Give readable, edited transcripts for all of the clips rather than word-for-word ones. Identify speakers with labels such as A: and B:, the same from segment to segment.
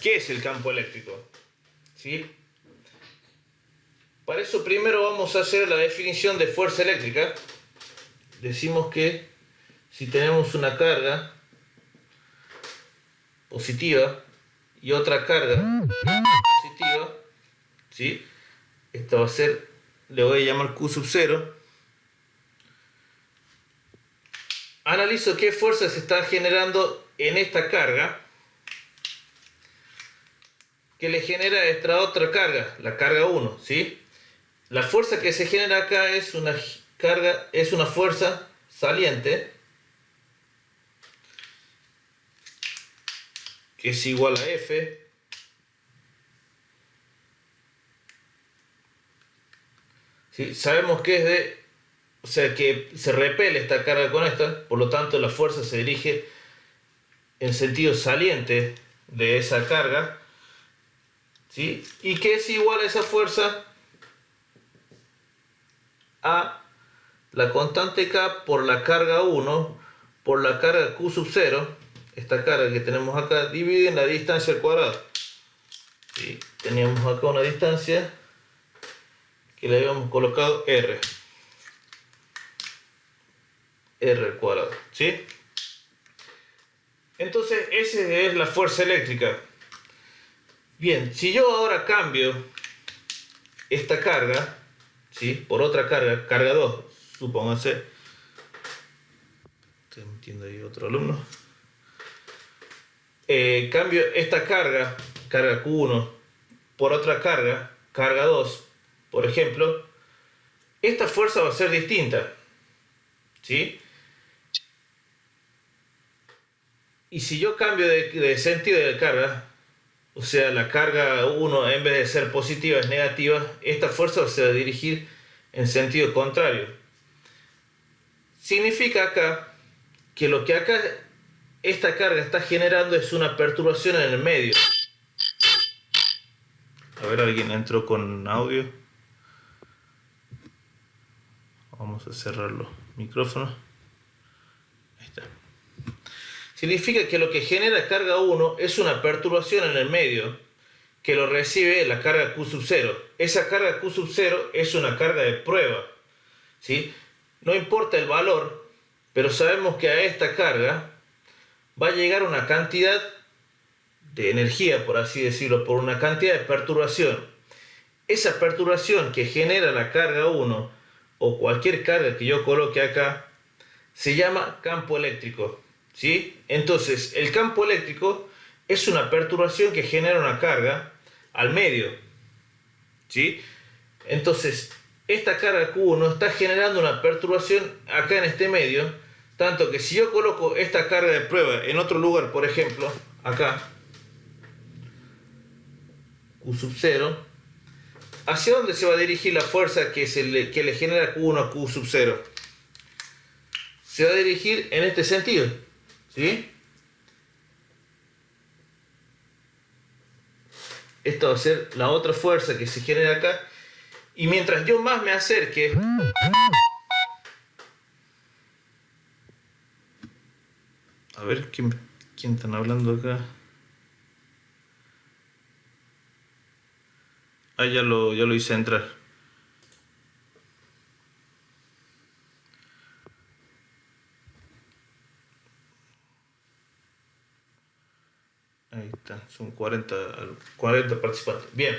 A: ¿Qué es el campo eléctrico? ¿Sí? Para eso primero vamos a hacer la definición de fuerza eléctrica. Decimos que si tenemos una carga positiva y otra carga positiva, ¿sí? Esto va a ser, le voy a llamar Q sub 0. Analizo qué fuerza se está generando en esta carga que le genera esta otra carga, la carga 1, ¿sí? La fuerza que se genera acá es una fuerza saliente que es igual a F ¿sí? Sabemos que que se repele esta carga con esta, por lo tanto la fuerza se dirige en sentido saliente de esa carga, ¿sí? Y que es igual a esa fuerza a la constante K por la carga 1 por la carga Q sub 0, esta carga que tenemos acá, divide en la distancia al cuadrado. ¿Sí? Teníamos acá una distancia que le habíamos colocado R al cuadrado, ¿sí? Entonces esa es la fuerza eléctrica. Bien, si yo ahora cambio esta carga, ¿sí? Por otra carga, carga 2, supónganse. Estoy metiendo ahí otro alumno. Cambio esta carga, carga Q1, por otra carga, carga 2, por ejemplo, esta fuerza va a ser distinta, ¿sí? Y si yo cambio de sentido de carga, o sea, la carga 1 en vez de ser positiva es negativa, esta fuerza se va a dirigir en sentido contrario. Significa acá que lo que acá esta carga está generando es una perturbación en el medio. A ver, alguien entró con audio. Vamos a cerrar los micrófonos. Ahí está. Significa que lo que genera carga 1 es una perturbación en el medio que lo recibe la carga Q sub 0. Esa carga Q sub 0 es una carga de prueba, ¿sí? No importa el valor, pero sabemos que a esta carga va a llegar una cantidad de energía, por así decirlo, por una cantidad de perturbación. Esa perturbación que genera la carga 1 o cualquier carga que yo coloque acá se llama campo eléctrico, ¿sí? Entonces el campo eléctrico es una perturbación que genera una carga al medio, ¿sí? Entonces esta carga Q1 está generando una perturbación acá en este medio, tanto que si yo coloco esta carga de prueba en otro lugar, por ejemplo acá, Q sub 0, ¿hacia dónde se va a dirigir la fuerza que le genera Q1 a Q sub 0? Se va a dirigir en este sentido, ¿sí? Esta va a ser la otra fuerza que se genera acá. Y mientras yo más me acerque, a ver, ¿quién están hablando acá? Ah, ya lo hice entrar. Ahí está, son 40 participantes. Bien.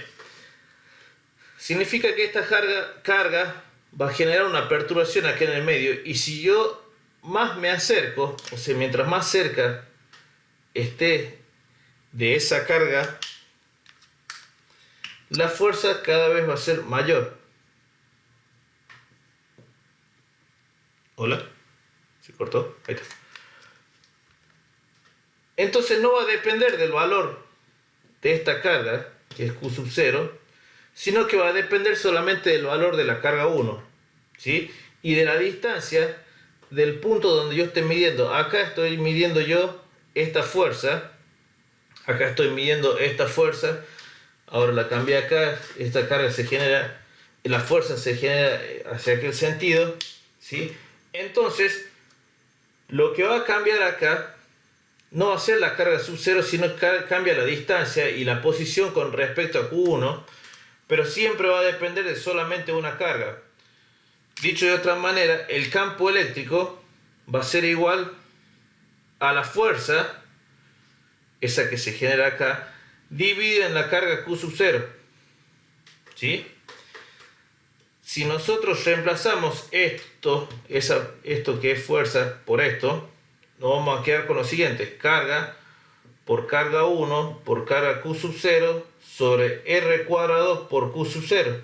A: Significa que esta carga va a generar una perturbación aquí en el medio. Y si yo más me acerco, o sea, mientras más cerca esté de esa carga, la fuerza cada vez va a ser mayor. ¿Hola? ¿Se cortó? Ahí está. Entonces no va a depender del valor de esta carga, que es Q sub 0, sino que va a depender solamente del valor de la carga 1, ¿sí? Y de la distancia del punto donde yo esté midiendo. Acá estoy midiendo yo esta fuerza, acá estoy midiendo esta fuerza, ahora la cambié acá, esta carga se genera, la fuerza se genera hacia aquel sentido, ¿sí? Entonces, lo que va a cambiar acá no va a ser la carga sub 0, sino que cambia la distancia y la posición con respecto a Q1, pero siempre va a depender de solamente una carga. Dicho de otra manera, el campo eléctrico va a ser igual a la fuerza, esa que se genera acá, dividida en la carga Q sub 0. ¿Sí? Si nosotros reemplazamos esto que es fuerza por esto, nos vamos a quedar con lo siguiente: carga por carga 1 por carga Q sub 0 sobre R cuadrado por Q sub 0.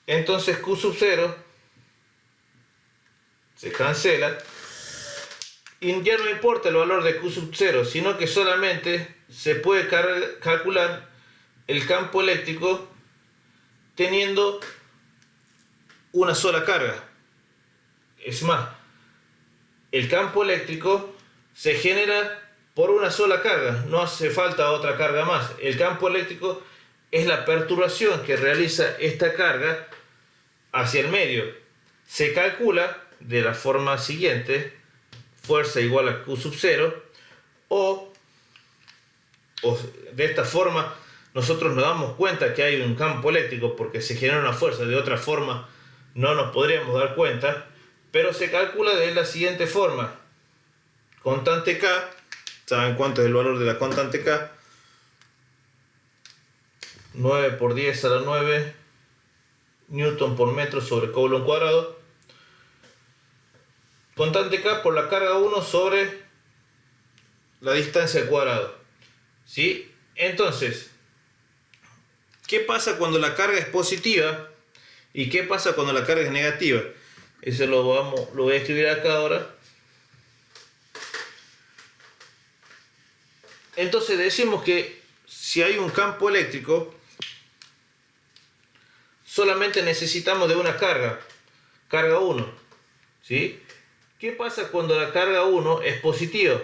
A: Entonces Q sub 0 se cancela y ya no importa el valor de Q sub 0, sino que solamente se puede calcular el campo eléctrico teniendo una sola carga. Es más, el campo eléctrico se genera por una sola carga, no hace falta otra carga más. El campo eléctrico es la perturbación que realiza esta carga hacia el medio. Se calcula de la forma siguiente: fuerza igual a Q sub 0, o de esta forma nosotros nos damos cuenta que hay un campo eléctrico porque se genera una fuerza. De otra forma no nos podríamos dar cuenta, pero se calcula de la siguiente forma: constante K, ¿saben cuánto es el valor de la constante K? 9 por 10 a la 9 newton por metro sobre coulomb cuadrado. Constante K por la carga 1 sobre la distancia al cuadrado. ¿Sí? Entonces, ¿qué pasa cuando la carga es positiva y qué pasa cuando la carga es negativa? Eso lo voy a escribir acá ahora. Entonces decimos que si hay un campo eléctrico, solamente necesitamos de una carga, carga 1. ¿Sí? ¿Qué pasa cuando la carga 1 es positiva?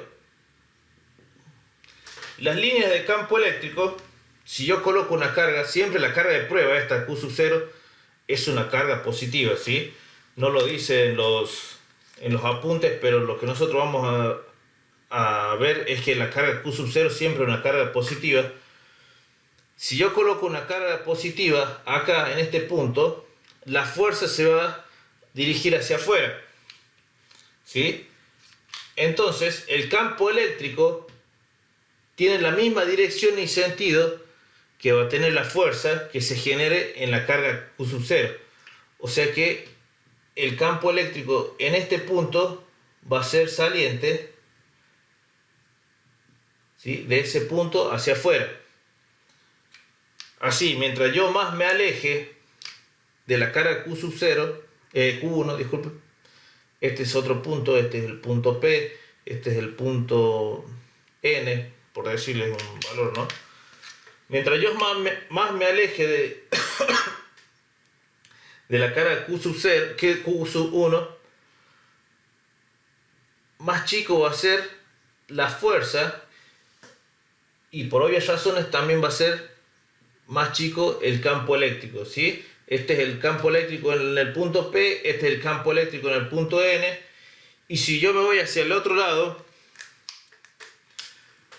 A: Las líneas de campo eléctrico, si yo coloco una carga, siempre la carga de prueba, esta Q sub 0, es una carga positiva, ¿sí? No lo dice en los apuntes, pero lo que nosotros vamos a ver es que la carga Q sub 0 siempre es una carga positiva. Si yo coloco una carga positiva acá en este punto, la fuerza se va a dirigir hacia afuera, ¿sí? Entonces el campo eléctrico tiene la misma dirección y sentido que va a tener la fuerza que se genere en la carga Q sub 0. O sea que el campo eléctrico en este punto va a ser saliente, ¿sí?, de ese punto hacia afuera. Así, mientras yo más me aleje de la carga Q sub 0, Q1, disculpe, este es otro punto, este es el punto P, este es el punto N, por decirles un valor, ¿no? Mientras yo más me aleje de la carga Q sub 0, que Q sub 1, más chico va a ser la fuerza y por obvias razones también va a ser más chico el campo eléctrico, ¿sí? Este es el campo eléctrico en el punto P, este es el campo eléctrico en el punto N, y si yo me voy hacia el otro lado,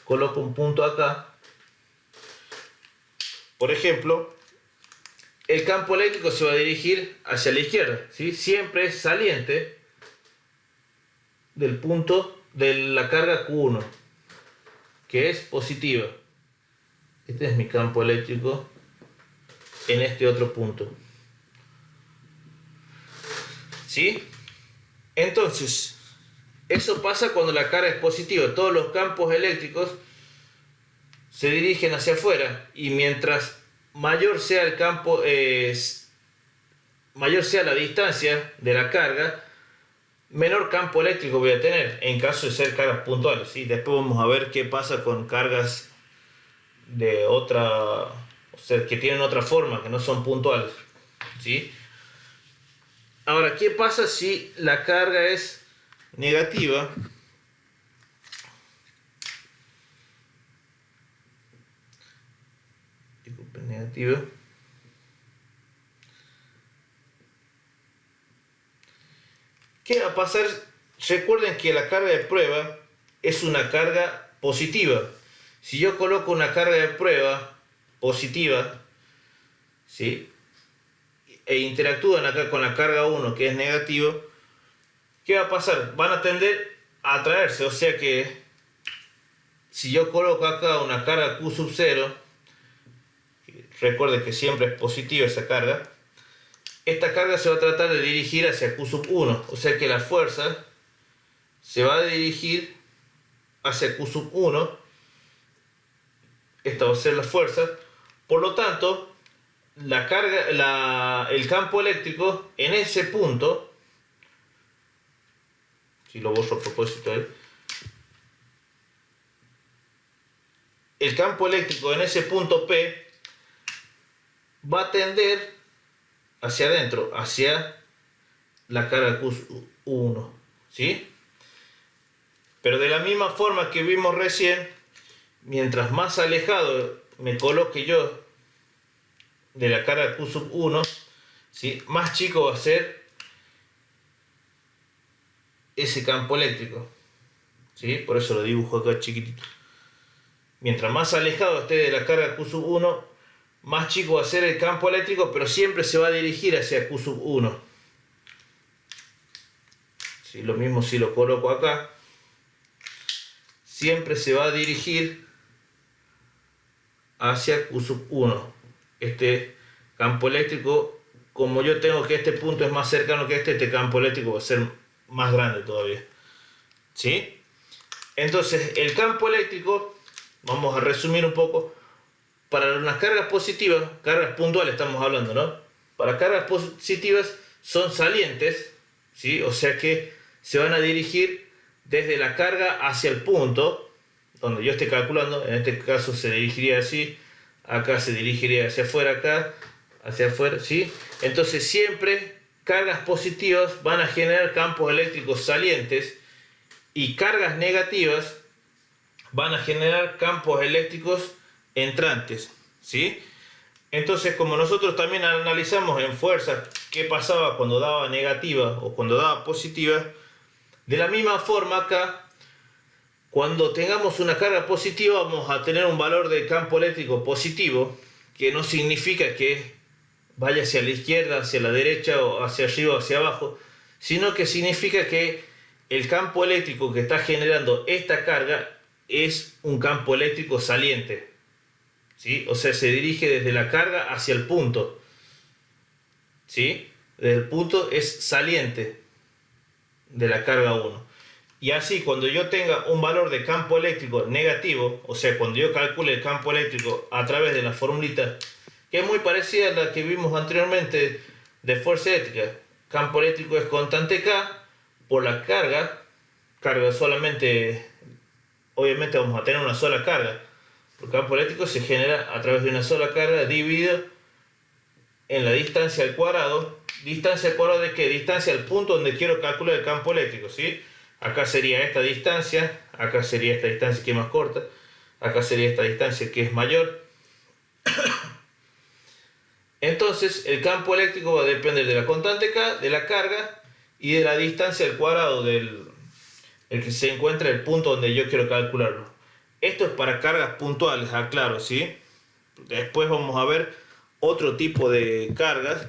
A: coloco un punto acá, por ejemplo, el campo eléctrico se va a dirigir hacia la izquierda, ¿sí? Siempre es saliente del punto de la carga Q1, que es positiva. Este es mi campo eléctrico en este otro punto, ¿sí? Entonces, eso pasa cuando la carga es positiva. Todos los campos eléctricos se dirigen hacia afuera, y mientras mayor sea el campo, mayor sea la distancia de la carga, menor campo eléctrico voy a tener en caso de ser cargas puntuales, ¿sí? Después vamos a ver qué pasa con cargas de otra, o sea, que tienen otra forma, que no son puntuales, ¿sí? Ahora, ¿qué pasa si la carga es negativa? Disculpen, negativa. ¿Qué va a pasar? Recuerden que la carga de prueba es una carga positiva. Si yo coloco una carga de prueba positiva, ¿sí?, e interactúan acá con la carga 1 que es negativo, ¿qué va a pasar? Van a tender a atraerse, o sea que si yo coloco acá una carga Q sub 0, recuerde que siempre es positiva esa carga, esta carga se va a tratar de dirigir hacia Q sub 1, o sea que la fuerza se va a dirigir hacia Q sub 1, esta va a ser la fuerza, por lo tanto, la carga, el campo eléctrico en ese punto, si lo borro a propósito ahí, el campo eléctrico en ese punto P va a tender hacia adentro, hacia la carga Q1, ¿sí? Pero de la misma forma que vimos recién, mientras más alejado me coloque yo de la carga Q sub 1, ¿sí?, más chico va a ser ese campo eléctrico, ¿sí? Por eso lo dibujo acá chiquitito. Mientras más alejado esté de la carga Q sub 1, más chico va a ser el campo eléctrico, pero siempre se va a dirigir hacia Q sub 1. ¿Sí? Lo mismo si lo coloco acá, siempre se va a dirigir hacia Q sub 1. Este campo eléctrico, como yo tengo que este punto es más cercano que este campo eléctrico va a ser más grande todavía, ¿sí? Entonces el campo eléctrico, vamos a resumir un poco, para unas cargas positivas, cargas puntuales estamos hablando, ¿no? Para cargas positivas son salientes, ¿sí? O sea que se van a dirigir desde la carga hacia el punto donde yo esté calculando. En este caso se dirigiría así, acá se dirigiría hacia afuera, acá, hacia afuera, ¿sí? Entonces siempre cargas positivas van a generar campos eléctricos salientes y cargas negativas van a generar campos eléctricos entrantes, ¿sí? Entonces, como nosotros también analizamos en fuerza qué pasaba cuando daba negativa o cuando daba positiva, de la misma forma acá, cuando tengamos una carga positiva vamos a tener un valor de campo eléctrico positivo, que no significa que vaya hacia la izquierda, hacia la derecha o hacia arriba o hacia abajo, sino que significa que el campo eléctrico que está generando esta carga es un campo eléctrico saliente, ¿sí? O sea, se dirige desde la carga hacia el punto, ¿sí? Desde el punto es saliente de la carga 1. Y así, cuando yo tenga un valor de campo eléctrico negativo, o sea, cuando yo calcule el campo eléctrico a través de la formulita, que es muy parecida a la que vimos anteriormente de fuerza eléctrica, campo eléctrico es constante K por la carga solamente, obviamente vamos a tener una sola carga, el campo eléctrico se genera a través de una sola carga dividido en la distancia al cuadrado. ¿Distancia al cuadrado de qué? Distancia al punto donde quiero calcular el campo eléctrico, ¿sí? Acá sería esta distancia, acá sería esta distancia que es más corta, acá sería esta distancia que es mayor. Entonces el campo eléctrico va a depender de la constante K, de la carga y de la distancia al cuadrado del el que se encuentra el punto donde yo quiero calcularlo. Esto es para cargas puntuales, aclaro, ¿sí? Después vamos a ver otro tipo de cargas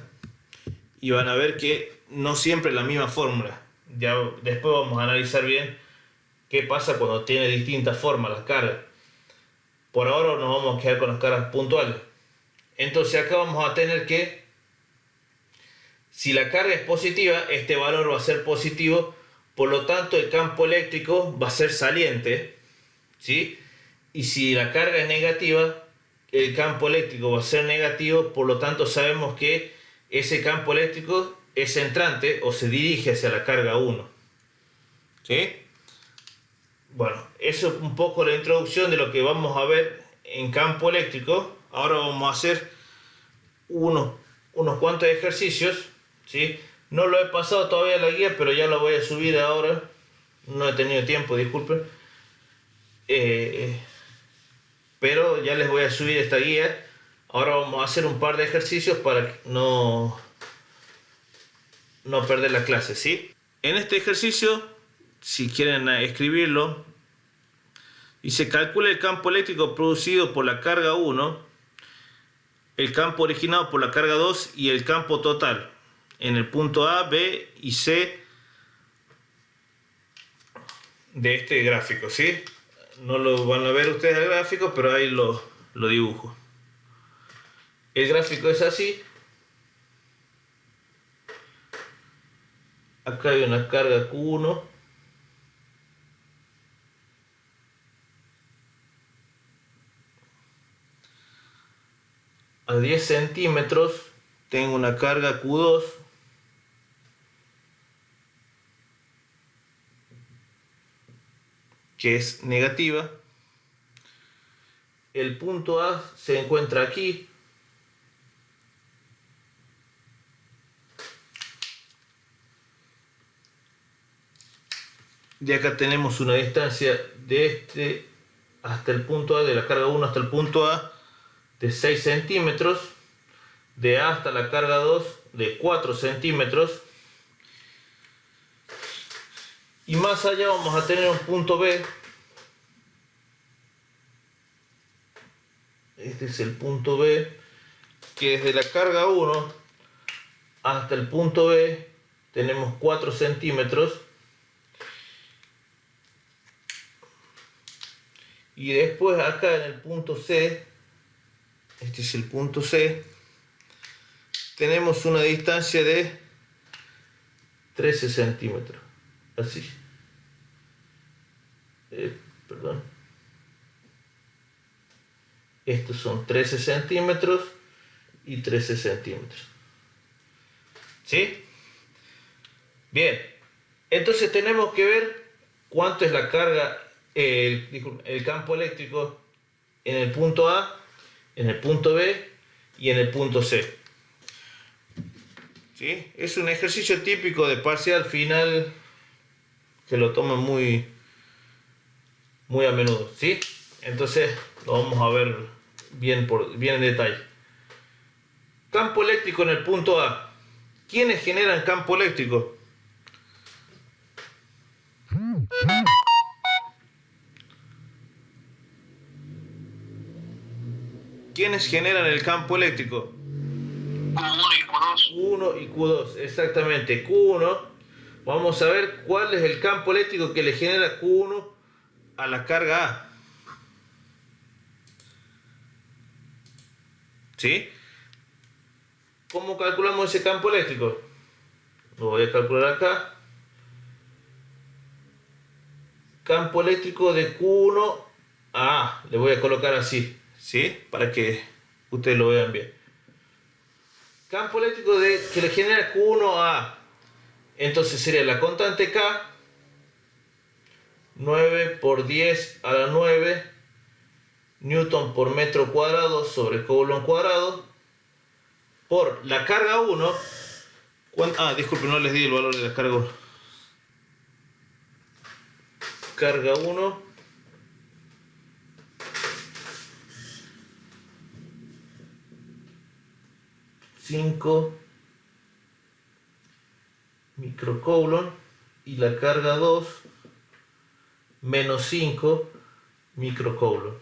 A: y van a ver que no siempre es la misma fórmula. Ya después vamos a analizar bien qué pasa cuando tiene distintas formas las cargas. Por ahora nos vamos a quedar con las cargas puntuales. Entonces acá vamos a tener que, si la carga es positiva, este valor va a ser positivo, por lo tanto el campo eléctrico va a ser saliente, ¿sí? Y si la carga es negativa, el campo eléctrico va a ser negativo, por lo tanto sabemos que ese campo eléctrico es entrante o se dirige hacia la carga 1, ¿sí? Bueno, eso es un poco la introducción de lo que vamos a ver en campo eléctrico. Ahora vamos a hacer unos cuantos ejercicios, ¿sí? No lo he pasado todavía la guía, pero ya lo voy a subir ahora. No he tenido tiempo, disculpen. Pero ya les voy a subir esta guía. Ahora vamos a hacer un par de ejercicios para no perder la clase, ¿sí? En este ejercicio, si quieren escribirlo, y se calcula el campo eléctrico producido por la carga 1, el campo originado por la carga 2 y el campo total en el punto A, B y C de este gráfico, ¿sí? No lo van a ver ustedes el gráfico, pero ahí lo dibujo. El gráfico es así. Acá hay una carga Q1. A 10 centímetros tengo una carga Q2. Que es negativa. El punto A se encuentra aquí. De acá tenemos una distancia de este hasta el punto A, de la carga 1 hasta el punto A, de 6 centímetros. De A hasta la carga 2, de 4 centímetros. Y más allá vamos a tener un punto B. Este es el punto B, que desde la carga 1 hasta el punto B tenemos 4 centímetros. Y después acá en el punto C, este es el punto C, tenemos una distancia de 13 centímetros. Así. Perdón. Estos son 13 centímetros y 13 centímetros. ¿Sí? Bien. Entonces tenemos que ver cuánto es la carga, el campo eléctrico en el punto A, en el punto B y en el punto C. ¿Sí? Es un ejercicio típico de parcial final que lo toman muy a menudo, ¿sí? Entonces lo vamos a ver bien en detalle. Campo eléctrico en el punto A. ¿Quiénes generan campo eléctrico? ¿Quiénes generan el campo eléctrico?
B: Q1 y Q2.
A: Q1 y Q2, exactamente. Q1, vamos a ver cuál es el campo eléctrico que le genera Q1 a la carga A. ¿Sí? ¿Cómo calculamos ese campo eléctrico? Lo voy a calcular acá. Campo eléctrico de Q1 a A. Le voy a colocar así, ¿sí? Para que ustedes lo vean bien. Campo eléctrico que le genera Q1 a A. Entonces sería la constante K, 9 por 10 a la 9 newton por metro cuadrado sobre coulomb cuadrado, por la carga 1. Disculpen, no les di el valor de la carga 1. Carga 1 5 microcoulomb y la carga 2 menos 5 microcoulomb.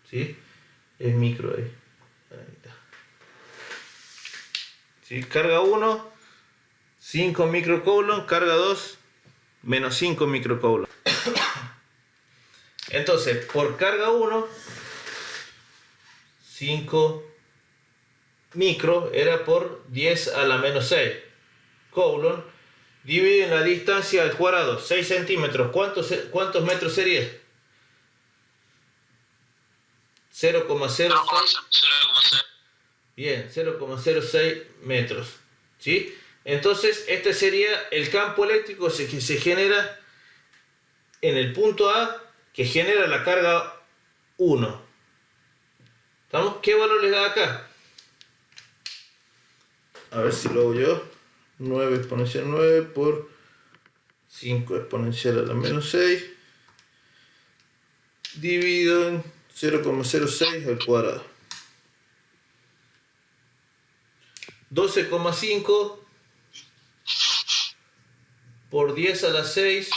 A: ¿Sí? Es micro ahí. Ahí está. ¿Sí? Carga 1 5 microcoulomb, carga 2 menos 5 microcoulomb. Entonces, por carga 1 5 micro era por 10 a la menos 6 coulomb, divide en la distancia al cuadrado, 6 centímetros. ¿Cuántos metros sería? 0,06. Bien, 0,06 metros. ¿Sí? Entonces, este sería el campo eléctrico que se genera en el punto A, que genera la carga 1. ¿Estamos? ¿Qué valor les da acá? A ver si lo hago yo. 9 exponencial 9 por 5 exponencial a la menos 6 dividido en 0,06 al cuadrado. 12,5 por 10 a la 6.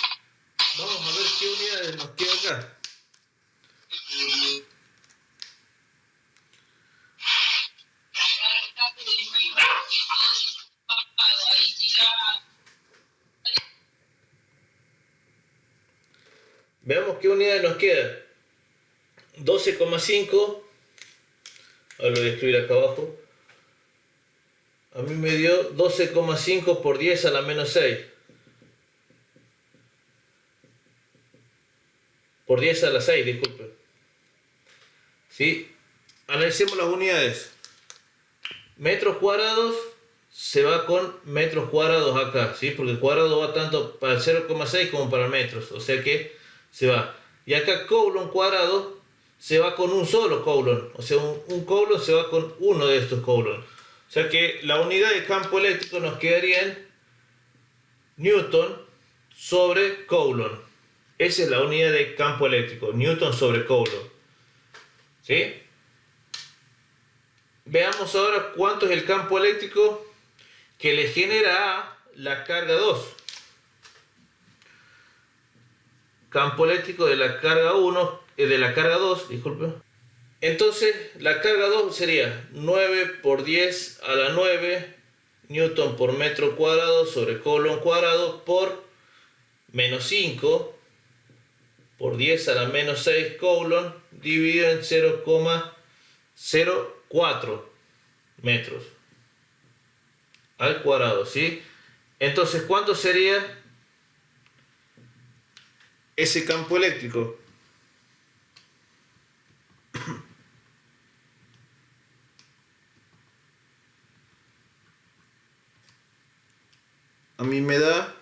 A: Vamos a ver qué unidades nos queda acá. Veamos qué unidad nos queda. 12,5. Ahora lo voy a escribir acá abajo. A mí me dio 12,5 por 10 a la menos 6. Por 10 a la 6, disculpe. ¿Sí? Analicemos las unidades. Metros cuadrados se va con metros cuadrados acá, ¿sí? Porque el cuadrado va tanto para el 0,6 como para metros, o sea que se va. Y acá coulomb cuadrado se va con un solo coulomb, o sea un coulomb se va con uno de estos coulombs. O sea que la unidad de campo eléctrico nos quedaría en Newton sobre coulomb. Esa es la unidad de campo eléctrico, Newton sobre coulomb. ¿Sí? Veamos ahora cuánto es el campo eléctrico que le genera a la carga 2. Campo eléctrico de la carga 1, de la carga 2, disculpe. Entonces, la carga 2 sería 9 por 10 a la 9 newton por metro cuadrado sobre coulomb cuadrado por menos 5 por 10 a la menos 6 coulomb dividido en 0,04 metros al cuadrado, ¿sí? Entonces, ¿cuánto sería ese campo eléctrico? A mí me da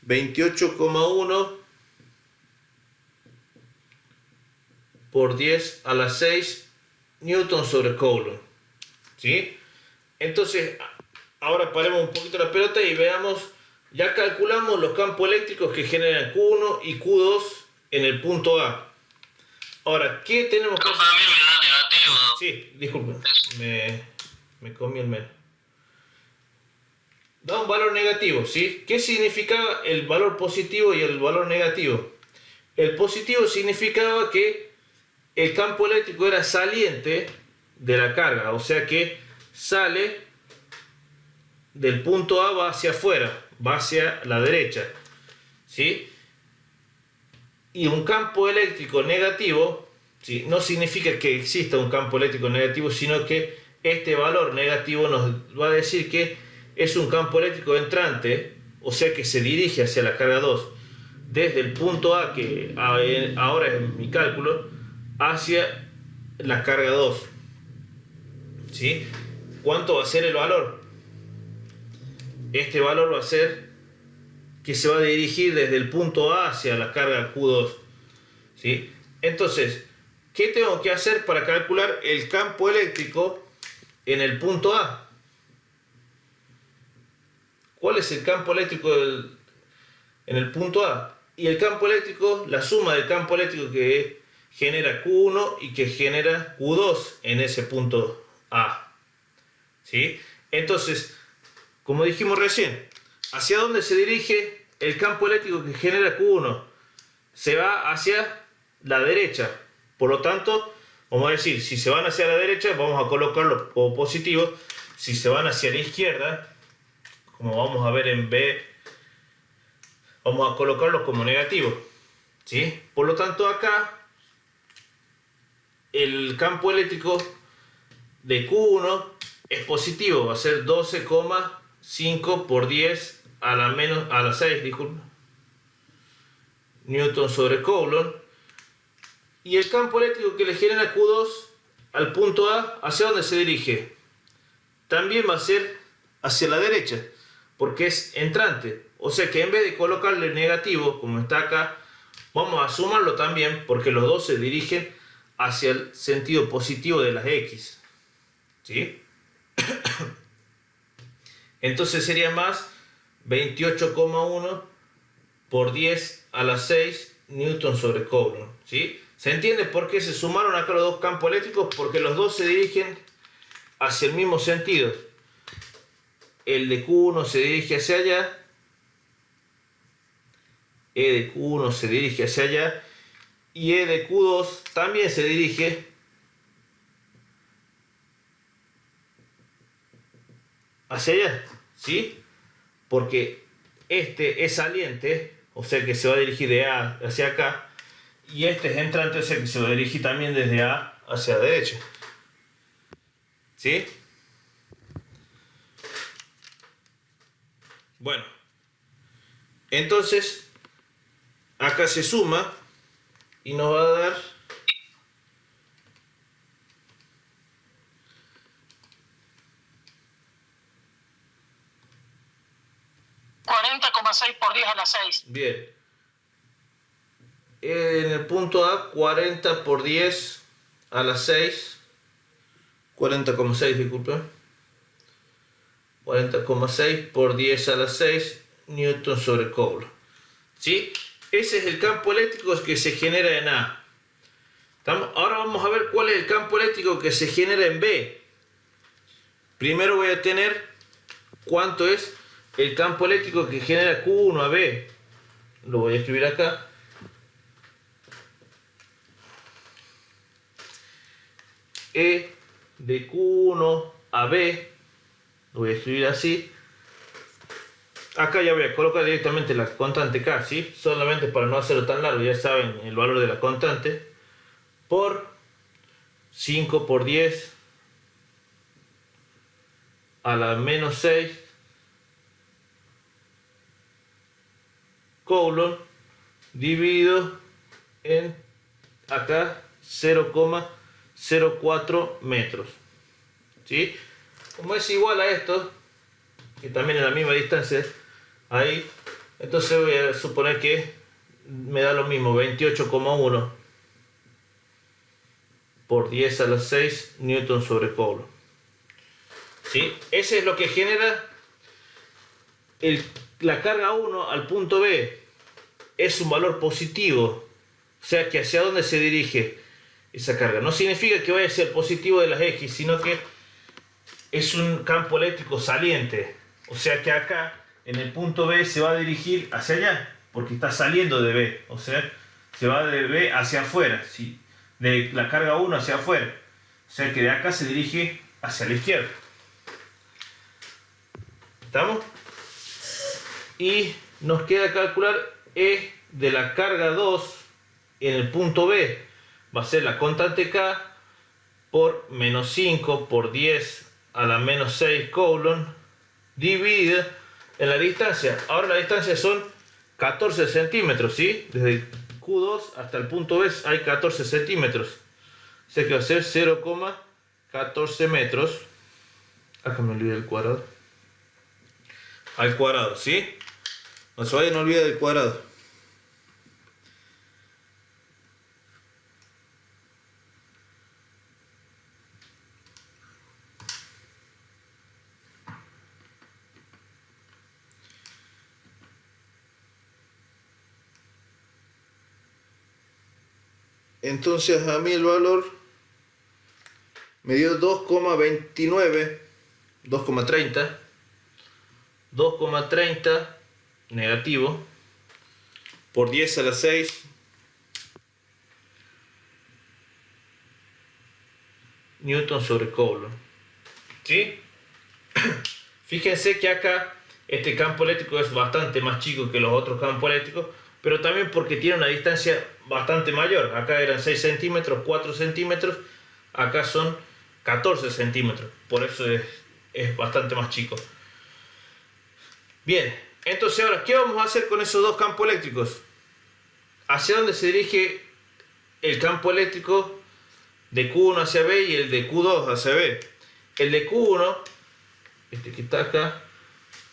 A: 28,1 por 10 a la 6 newton sobre coulomb, ¿sí? Entonces, ahora paremos un poquito la pelota y veamos, ya calculamos los campos eléctricos que generan Q1 y Q2 en el punto A. Ahora, ¿qué tenemos que hacer?
B: A mí me da negativo.
A: Sí, disculpen, me comí el menú. Da un valor negativo, ¿sí? ¿Qué significaba el valor positivo y el valor negativo? El positivo significaba que el campo eléctrico era saliente de la carga, o sea que sale del punto A, va hacia afuera, va hacia la derecha, ¿sí? Y un campo eléctrico negativo, ¿sí? No significa que exista un campo eléctrico negativo, sino que este valor negativo nos va a decir que es un campo eléctrico entrante, o sea que se dirige hacia la carga 2, desde el punto A, que ahora es mi cálculo, hacia la carga 2. ¿Sí? ¿Cuánto va a ser el valor? Este valor va a ser que se va a dirigir desde el punto A hacia la carga Q2. ¿Sí? Entonces, ¿qué tengo que hacer para calcular el campo eléctrico en el punto A? ¿Cuál es el campo eléctrico en el punto A? Y el campo eléctrico, la suma del campo eléctrico que genera Q1 y que genera Q2 en ese punto A. ¿Sí? Entonces, como dijimos recién, ¿hacia dónde se dirige el campo eléctrico que genera Q1? Se va hacia la derecha. Por lo tanto, vamos a decir, si se van hacia la derecha, vamos a colocarlo como positivo. Si se van hacia la izquierda, como vamos a ver en B, vamos a colocarlo como negativo, ¿sí? Por lo tanto, acá el campo eléctrico de Q1 es positivo, va a ser 12,5 por 10 a la 6, disculpa, newton sobre coulomb. Y el campo eléctrico que le genera Q2 al punto A, ¿hacia dónde se dirige? También va a ser hacia la derecha, porque es entrante. O sea que en vez de colocarle negativo, como está acá, vamos a sumarlo también, porque los dos se dirigen hacia el sentido positivo de las X. ¿Sí? Entonces sería más 28,1 por 10 a la 6 newton sobre coulomb. ¿Sí? ¿Se entiende por qué se sumaron acá los dos campos eléctricos? Porque los dos se dirigen hacia el mismo sentido. El de Q1 se dirige hacia allá, E de Q1 se dirige hacia allá, y E de Q2 también se dirige hacia allá, ¿sí? Porque este es saliente, o sea que se va a dirigir de A hacia acá, y este es entrante, o sea que se va a dirigir también desde A hacia la derecha, ¿sí? Bueno, entonces acá se suma y nos va a dar
B: 40,6 por 10 a la 6.
A: bien. En el punto A, 40 por 10 a la 6. 40,6, disculpen. 40,6 por 10 a la 6 newton sobre Coulomb. ¿Sí? Ese es el campo eléctrico que se genera en A. Ahora vamos a ver cuál es el campo eléctrico que se genera en B. Primero voy a tener cuánto es el campo eléctrico que genera Q1 a B. Lo voy a escribir acá. E de Q1 a B, lo voy a escribir así. Acá ya voy a colocar directamente la constante K, ¿sí? Solamente para no hacerlo tan largo, ya saben el valor de la constante, por 5 por 10 a la menos 6 Coulomb dividido en acá 0,04 metros, ¿sí? Como es igual a esto, que también es la misma distancia, ahí, entonces voy a suponer que me da lo mismo, 28,1 por 10 a la 6 newton sobre Coulomb, ¿sí? Ese es lo que genera la carga 1 al punto B. Es un valor positivo, o sea que hacia dónde se dirige esa carga. No significa que vaya a ser positivo de las X, sino que es un campo eléctrico saliente. O sea que acá, en el punto B, se va a dirigir hacia allá, porque está saliendo de B. O sea, se va de B hacia afuera, ¿sí? De la carga 1 hacia afuera. O sea que de acá se dirige hacia la izquierda. ¿Estamos? Y nos queda calcular E de la carga 2 en el punto B. Va a ser la constante K por menos 5 por 10 a la menos 6 Coulomb dividida en la distancia. Ahora la distancia son 14 centímetros, ¿sí? Desde Q2 hasta el punto B hay 14 centímetros. O sea que va a ser 0,14 metros. Acá me olvidé el cuadrado. Al cuadrado, ¿sí? No se vayan a olvidar del cuadrado. Entonces a mí el valor me dio 2,29, 2,30, 2,30 negativo por 10 a la 6 newton sobre Coulomb, ¿sí? Fíjense que acá este campo eléctrico es bastante más chico que los otros campos eléctricos, pero también porque tiene una distancia bastante mayor. Acá eran 6 centímetros, 4 centímetros, acá son 14 centímetros, por eso es bastante más chico. Bien, entonces ahora, ¿qué vamos a hacer con esos dos campos eléctricos? ¿Hacia dónde se dirige el campo eléctrico de Q1 hacia B y el de Q2 hacia B? El de Q1, este que está acá,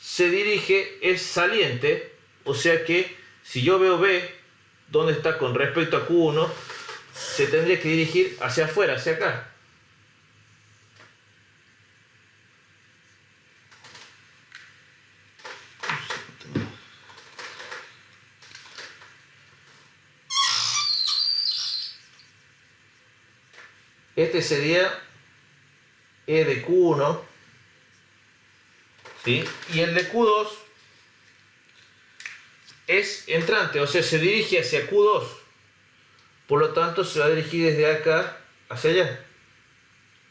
A: se dirige, es saliente, o sea que si yo veo B, ¿dónde está con respecto a Q1? Se tendría que dirigir hacia afuera, hacia acá. Este sería E de Q1, ¿sí? Y el de Q2 es entrante, o sea, se dirige hacia Q2. Por lo tanto, se va a dirigir desde acá hacia allá,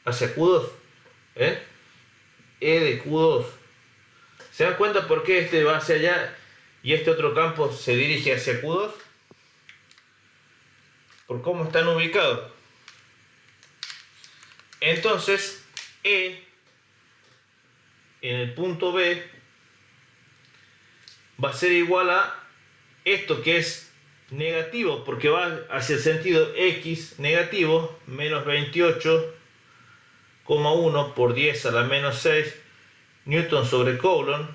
A: hacia Q2. ¿Eh? E de Q2. ¿Se dan cuenta por qué este va hacia allá y este otro campo se dirige hacia Q2? Por cómo están ubicados. Entonces, E en el punto B va a ser igual a esto que es negativo, porque va hacia el sentido X negativo, menos 28,1 por 10 a la menos 6 newton sobre Coulomb.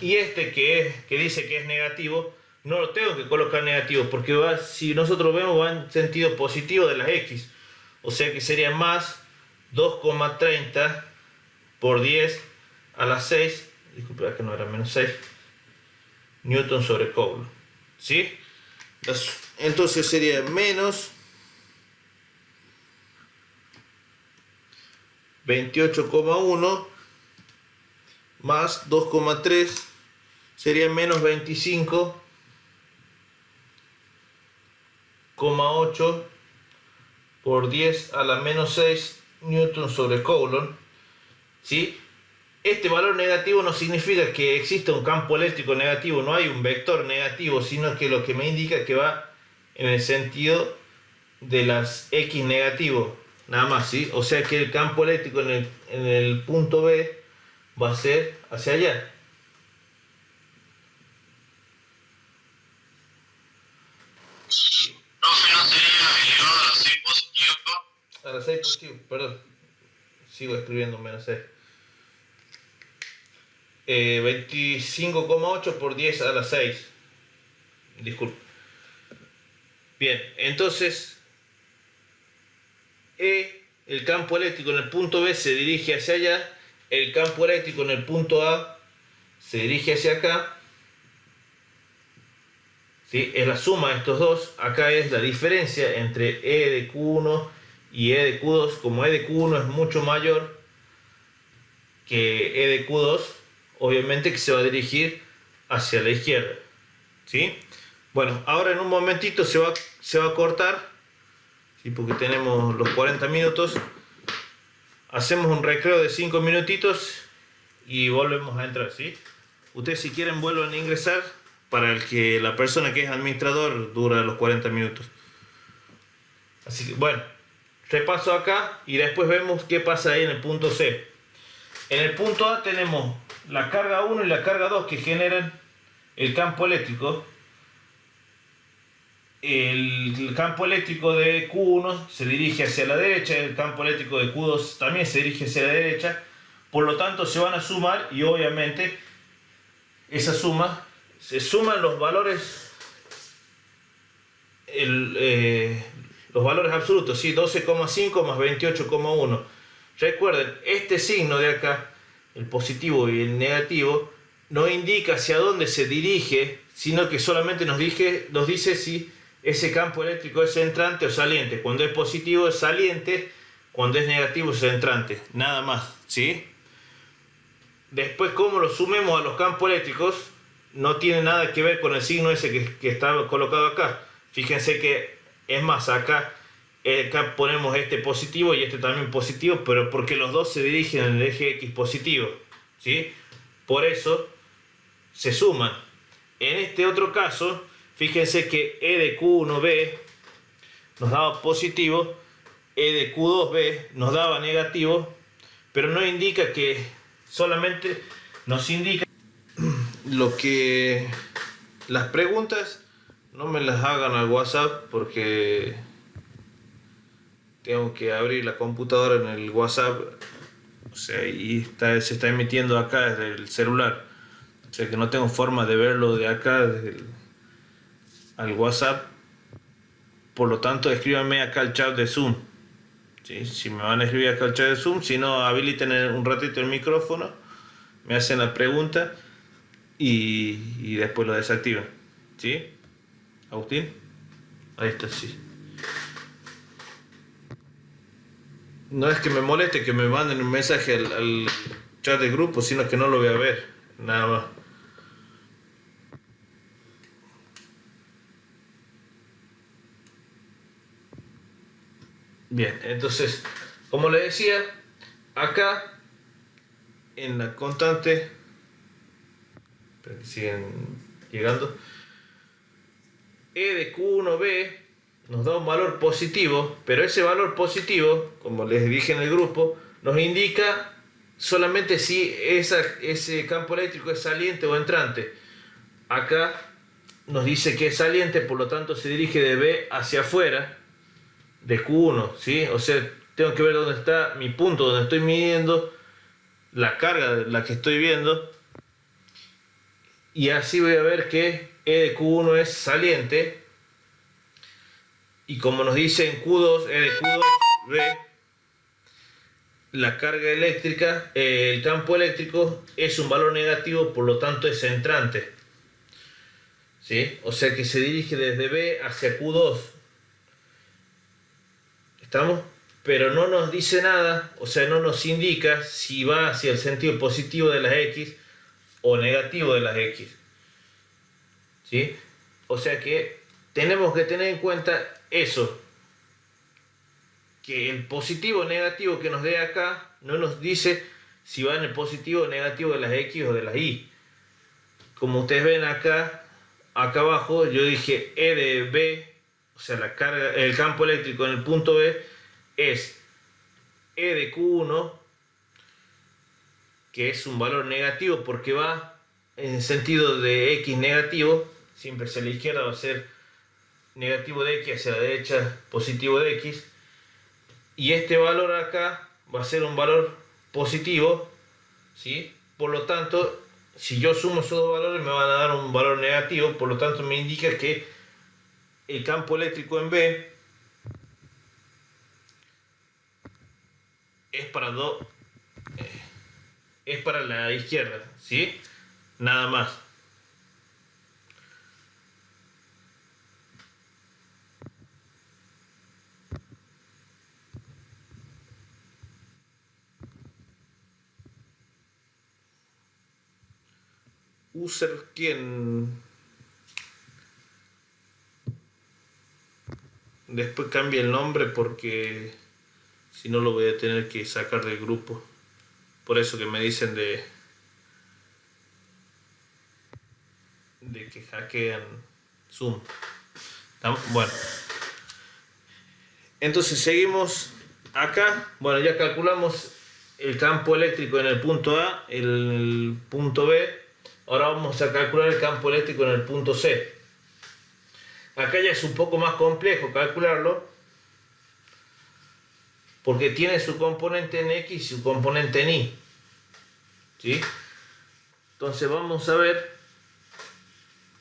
A: Y este que dice que es negativo, no lo tengo que colocar negativo, porque va, si nosotros vemos, va en sentido positivo de las X. O sea que sería más 2,30 por 10 a la 6, disculpe que no era menos 6, newton sobre Coulomb. ¿Sí? Entonces sería menos 28,1 más 2,3 sería menos 25,8 por 10 a la menos 6 newton sobre Coulomb. ¿Sí? Este valor negativo no significa que exista un campo eléctrico negativo, no hay un vector negativo, sino que lo que me indica que va en el sentido de las X negativo, nada más, ¿sí? O sea que el campo eléctrico en el punto B va a ser hacia allá.
B: Profe, ¿no sería elevado a la 6 positivo?
A: A la 6 positivo, perdón. Sigo escribiendo menos 6. 25,8 por 10 a la 6. Disculpe. Bien, entonces el campo eléctrico en el punto B se dirige hacia allá, el campo eléctrico en el punto A se dirige hacia acá. ¿Sí? Es la suma de estos dos. Acá es la diferencia entre E de Q1 y E de Q2. Como E de Q1 es mucho mayor que E de Q2, obviamente que se va a dirigir hacia la izquierda. ¿Sí? Bueno, ahora en un momentito se va a cortar, ¿sí? Porque tenemos los 40 minutos. Hacemos un recreo de 5 minutitos y volvemos a entrar, ¿sí? Ustedes, si quieren, vuelvan a ingresar para que la persona que es administrador dura los 40 minutos. Así que, bueno, repaso acá y después vemos qué pasa ahí en el punto C. En el punto A tenemos la carga 1 y la carga 2 que generan el campo eléctrico. El campo eléctrico de Q1 se dirige hacia la derecha, el campo eléctrico de Q2 también se dirige hacia la derecha, por lo tanto se van a sumar y obviamente esa suma, se suman los valores, los valores absolutos, ¿sí? 12,5 más 28,1. Recuerden, este signo de acá, el positivo y el negativo, no indica hacia dónde se dirige, sino que solamente nos dice si ese campo eléctrico es entrante o saliente. Cuando es positivo es saliente, cuando es negativo es entrante, nada más, ¿sí? Después, cómo lo sumemos a los campos eléctricos no tiene nada que ver con el signo ese que está colocado acá. Fíjense que es más, acá ponemos este positivo y este también positivo, pero porque los dos se dirigen en el eje X positivo, ¿sí? Por eso se suman. En este otro caso, fíjense que E de Q1B nos daba positivo, E de Q2B nos daba negativo, pero no indica que, solamente nos indica lo que las preguntas no me las hagan al WhatsApp, porque tengo que abrir la computadora en el WhatsApp, o sea, y se está emitiendo acá desde el celular, o sea que no tengo forma de verlo de acá al WhatsApp. Por lo tanto, escríbanme acá al chat de Zoom, ¿sí? Si me van a escribir acá al chat de Zoom, si no, habiliten un ratito el micrófono, me hacen la pregunta y después lo desactivan, ¿sí? Agustín, ahí está, sí. No es que me moleste que me manden un mensaje al chat de grupo, sino que no lo voy a ver, nada más. Bien, entonces, como le decía, acá en la constante, espera que siguen llegando, E de Q1B nos da un valor positivo, pero ese valor positivo, como les dije en el grupo, nos indica solamente si ese campo eléctrico es saliente o entrante. Acá nos dice que es saliente, por lo tanto se dirige de B hacia afuera, de Q1, ¿sí? O sea, tengo que ver dónde está mi punto, donde estoy midiendo la carga, la que estoy viendo, y así voy a ver que E de Q1 es saliente, y como nos dice en Q2, E de Q2B, la carga eléctrica, el campo eléctrico es un valor negativo, por lo tanto es entrante, ¿sí? O sea que se dirige desde B hacia Q2. ¿Estamos? Pero no nos dice nada, o sea, no nos indica si va hacia el sentido positivo de las X o negativo de las X, ¿sí? O sea que tenemos que tener en cuenta eso, que el positivo o negativo que nos dé acá no nos dice si va en el positivo o negativo de las X o de las Y. Como ustedes ven acá abajo, yo dije E de B, o sea, la carga, el campo eléctrico en el punto B es E de Q1, que es un valor negativo porque va en el sentido de X negativo, siempre hacia la izquierda va a ser negativo de X, hacia la derecha positivo de X, y este valor acá va a ser un valor positivo, ¿sí? Por lo tanto, si yo sumo esos dos valores me van a dar un valor negativo, por lo tanto me indica que el campo eléctrico en B es para, es para la izquierda, ¿sí? Nada más. User, quien después cambia el nombre porque si no lo voy a tener que sacar del grupo. Por eso que me dicen de que hackean Zoom. Bueno, entonces seguimos acá. Bueno, ya calculamos el campo eléctrico en el punto A, el punto B. Ahora vamos a calcular el campo eléctrico en el punto C. Acá ya es un poco más complejo calcularlo, porque tiene su componente en X y su componente en Y, ¿sí? Entonces vamos a ver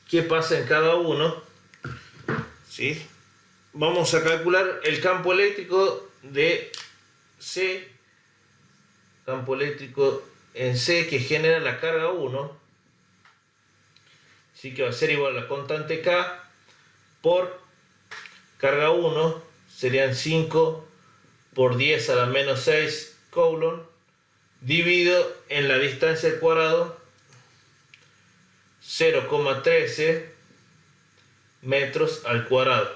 A: qué pasa en cada uno, ¿sí? Vamos a calcular el campo eléctrico de C, campo eléctrico en C que genera la carga 1, ¿sí? Que va a ser igual a la constante K por carga 1, serían 5 por 10 a la menos 6 coulomb, dividido en la distancia al cuadrado, 0,13 metros al cuadrado,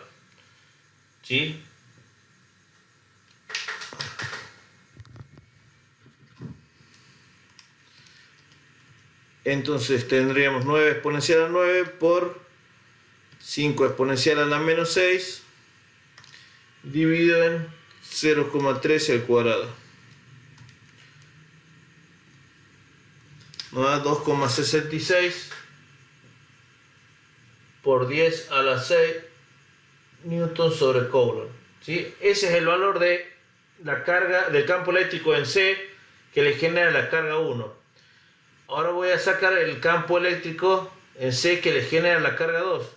A: ¿sí? Entonces tendríamos 9 exponencial a 9 por 5 exponencial a la menos 6 dividido en 0,13 al cuadrado. Nos da 2,66 por 10 a la 6 newton sobre coulomb, ¿sí? Ese es el valor de la carga del campo eléctrico en C que le genera la carga 1. Ahora voy a sacar el campo eléctrico en C que le genera la carga 2.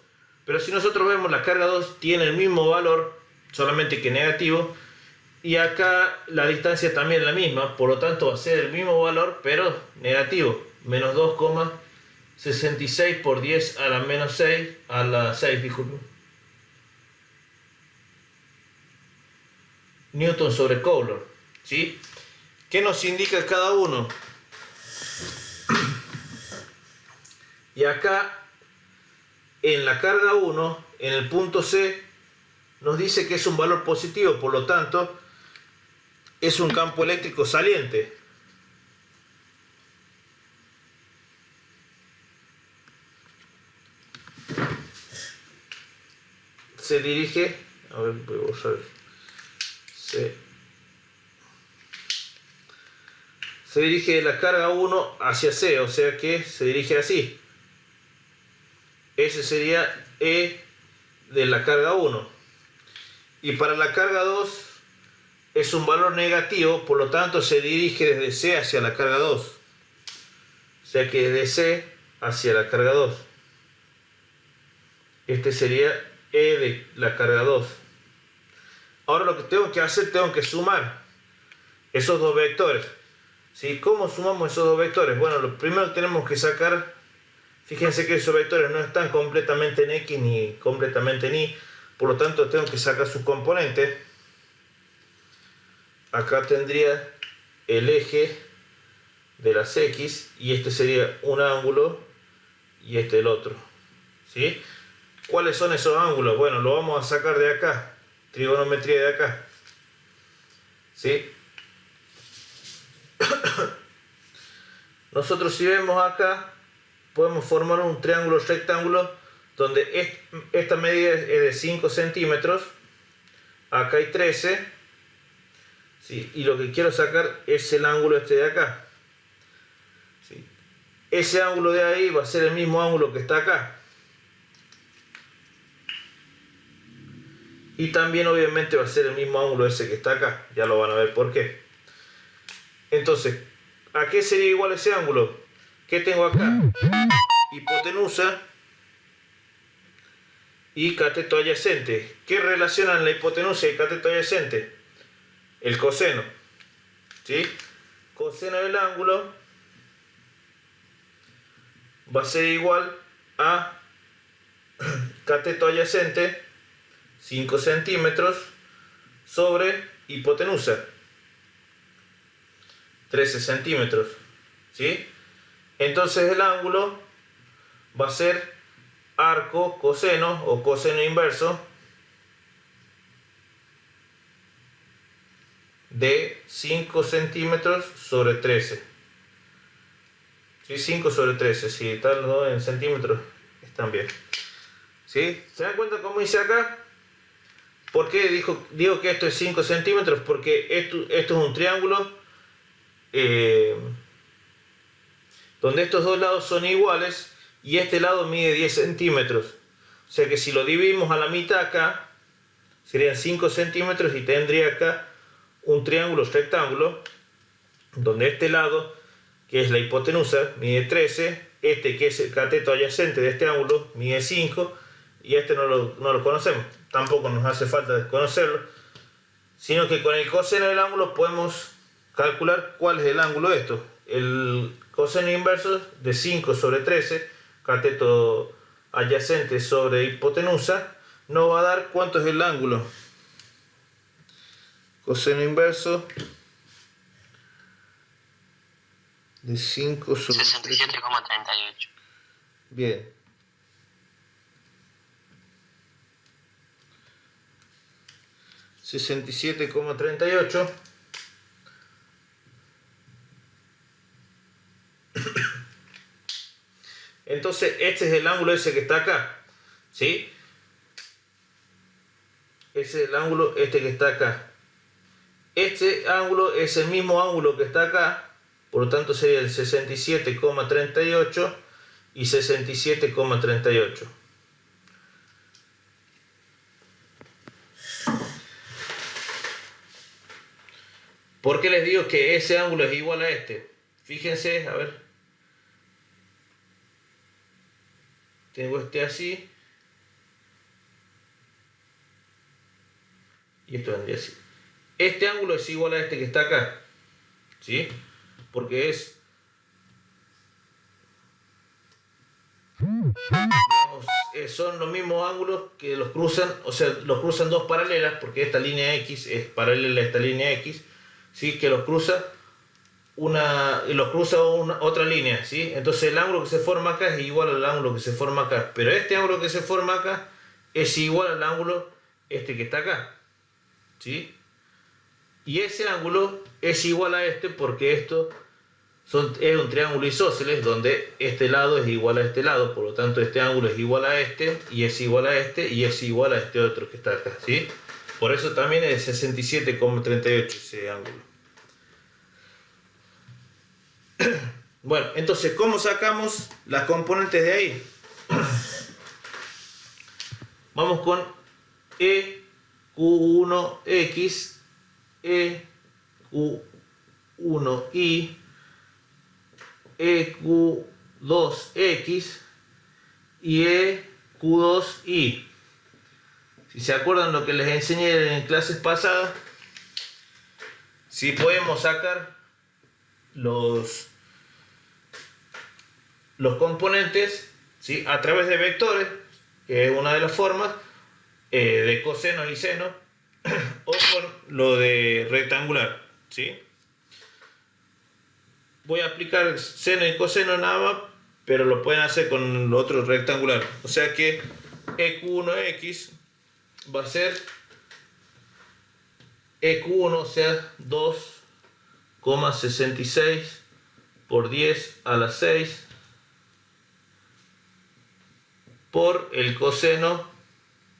A: Pero si nosotros vemos, la carga 2 tiene el mismo valor, solamente que negativo, y acá la distancia también es la misma, por lo tanto va a ser el mismo valor, pero negativo, menos 2,66 por 10 a la menos 6, a la 6, disculpen, newton sobre coulomb, ¿sí? ¿Qué nos indica cada uno? Y acá, en la carga 1, en el punto C, nos dice que es un valor positivo, por lo tanto, es un campo eléctrico saliente. Se dirige, a ver, voy a borrar, se dirige de la carga 1 hacia C, o sea que se dirige así. Ese sería E de la carga 1. Y para la carga 2 es un valor negativo, por lo tanto se dirige desde C hacia la carga 2. O sea que desde C hacia la carga 2. Este sería E de la carga 2. Ahora lo que tengo que hacer, tengo que sumar esos dos vectores. ¿Sí? ¿Cómo sumamos esos dos vectores? Bueno, lo primero que tenemos que sacar, fíjense que esos vectores no están completamente en X ni completamente en Y, por lo tanto tengo que sacar sus componentes. Acá tendría el eje de las X y este sería un ángulo y este el otro. ¿Sí? ¿Cuáles son esos ángulos? Bueno, lo vamos a sacar de acá, trigonometría de acá. ¿Sí? Nosotros si vemos acá, podemos formar un triángulo rectángulo donde esta medida es de 5 centímetros, acá hay 13, ¿sí? Y lo que quiero sacar es el ángulo este de acá. ¿Sí? Ese ángulo de ahí va a ser el mismo ángulo que está acá. Y también obviamente va a ser el mismo ángulo ese que está acá, ya lo van a ver por qué. Entonces, ¿a qué sería igual ese ángulo? ¿Qué tengo acá? Hipotenusa y cateto adyacente. ¿Qué relacionan la hipotenusa y el cateto adyacente? El coseno. ¿Sí? Coseno del ángulo va a ser igual a cateto adyacente 5 centímetros sobre hipotenusa 13 centímetros. ¿Sí? Entonces el ángulo va a ser arco coseno o coseno inverso de 5 centímetros sobre 13. ¿Sí? 5 sobre 13, si están los dos en centímetros, están bien. ¿Sí? ¿Se dan cuenta cómo hice acá? ¿Por qué digo que esto es 5 centímetros? Porque esto es un triángulo donde estos dos lados son iguales y este lado mide 10 centímetros. O sea que si lo dividimos a la mitad acá, serían 5 centímetros y tendría acá un triángulo rectángulo donde este lado, que es la hipotenusa, mide 13, este que es el cateto adyacente de este ángulo, mide 5, y este no lo conocemos, tampoco nos hace falta conocerlo, sino que con el coseno del ángulo podemos calcular cuál es el ángulo de esto. El coseno inverso de 5 sobre 13, cateto adyacente sobre hipotenusa, nos va a dar cuánto es el ángulo. Coseno inverso de 5 sobre
B: 67,38.
A: Bien. $67,38. Entonces este es el ángulo ese que está acá, ¿sí? Ese es el ángulo este que está acá. Este ángulo es el mismo ángulo que está acá, por lo tanto sería el 67,38 y 67,38. ¿Por qué les digo que ese ángulo es igual a este? Fíjense, a ver. Tengo este así. Y esto vendría así. Este ángulo es igual a este que está acá. ¿Sí? Porque es... digamos, son los mismos ángulos que los cruzan, o sea, los cruzan dos paralelas, porque esta línea X es paralela a esta línea X, ¿sí? Que los cruza otra línea, ¿sí? Entonces el ángulo que se forma acá es igual al ángulo que se forma acá, pero este ángulo que se forma acá es igual al ángulo este que está acá, ¿sí? Y ese ángulo es igual a este porque esto es un triángulo isósceles donde este lado es igual a este lado, por lo tanto este ángulo es igual a este, y es igual a este, y es igual a este otro que está acá, ¿sí? Por eso también es 67,38 ese ángulo. Bueno, entonces, ¿cómo sacamos las componentes de ahí? Vamos con EQ1X, EQ1Y, EQ2X y EQ2Y. Si se acuerdan lo que les enseñé en clases pasadas, si podemos sacar los componentes, ¿sí?, a través de vectores, que es una de las formas, de coseno y seno, o con lo de rectangular, ¿sí? Voy a aplicar seno y coseno nada más, pero lo pueden hacer con lo otro rectangular. O sea que EQ1X va a ser EQ1, o sea, 2,66 por 10 a la 6 por el coseno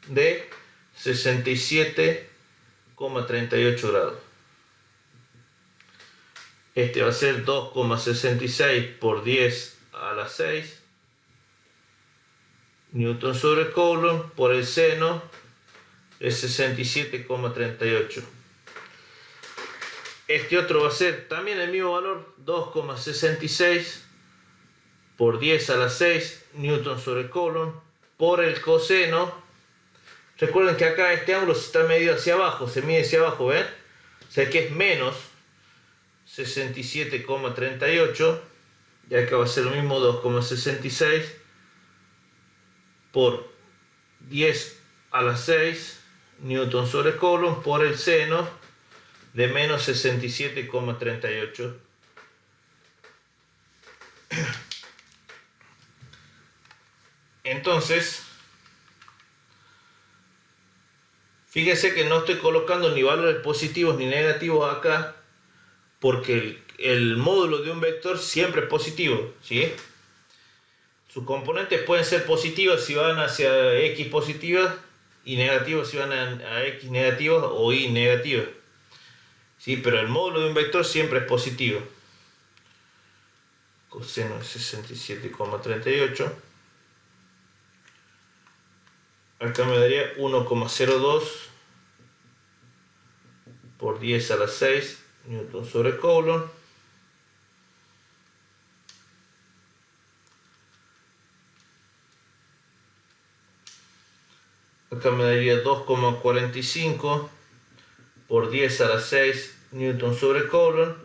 A: de 67,38 grados. Este va a ser 2,66 por 10 a la 6 Newton sobre Coulomb por el seno es 67,38. Este otro va a ser también el mismo valor, 2,66 por 10 a la 6 Newton sobre Coulomb por el coseno. Recuerden que acá este ángulo se está medido hacia abajo, se mide hacia abajo, ¿ven? O sea que es menos 67,38, y acá va a ser lo mismo, 2,66 por 10 a la 6 Newton sobre Coulomb por el seno de menos 67,38. Entonces, fíjense que no estoy colocando ni valores positivos ni negativos acá, porque el módulo de un vector siempre es positivo, ¿sí? Sus componentes pueden ser positivas si van hacia X positivas y negativas si van a X negativas o Y negativas, ¿sí? Pero el módulo de un vector siempre es positivo. Coseno de 67,38. Acá me daría 1,02 por 10 a la 6 Newton sobre Coulomb. Acá me daría 2,45 por 10 a la 6 Newton sobre Coulomb.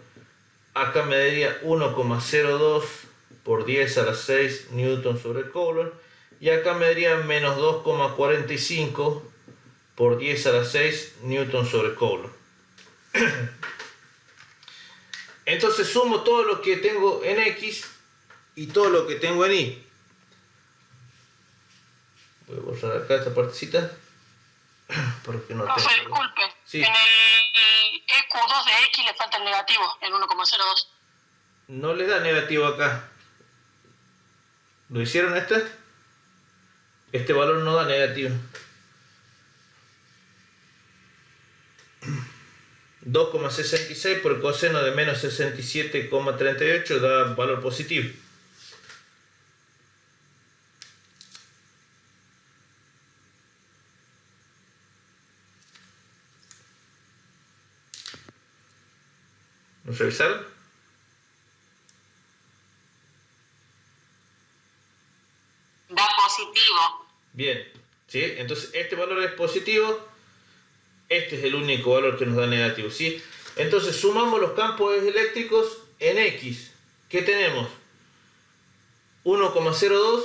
A: Acá me daría 1,02 por 10 a la 6 Newton sobre Coulomb. Y acá me daría menos 2,45 por 10 a la 6 Newton sobre Coulomb. Entonces sumo todo lo que tengo en X y todo lo que tengo en Y. Voy a borrar acá esta partecita porque no
B: Profe,
A: tengo.
B: disculpe.
A: Sí.
B: En el EQ2 de X le falta el negativo, el 1,02.
A: No les da negativo acá. ¿Lo hicieron este? Este valor no da negativo. 2,66 por coseno de menos 67,38 da valor positivo. ¿Lo revisaron?
B: Da positivo.
A: Bien, ¿sí? Entonces este valor es positivo, este es el único valor que nos da negativo, ¿sí? Entonces sumamos los campos eléctricos en X. ¿Qué tenemos? 1,02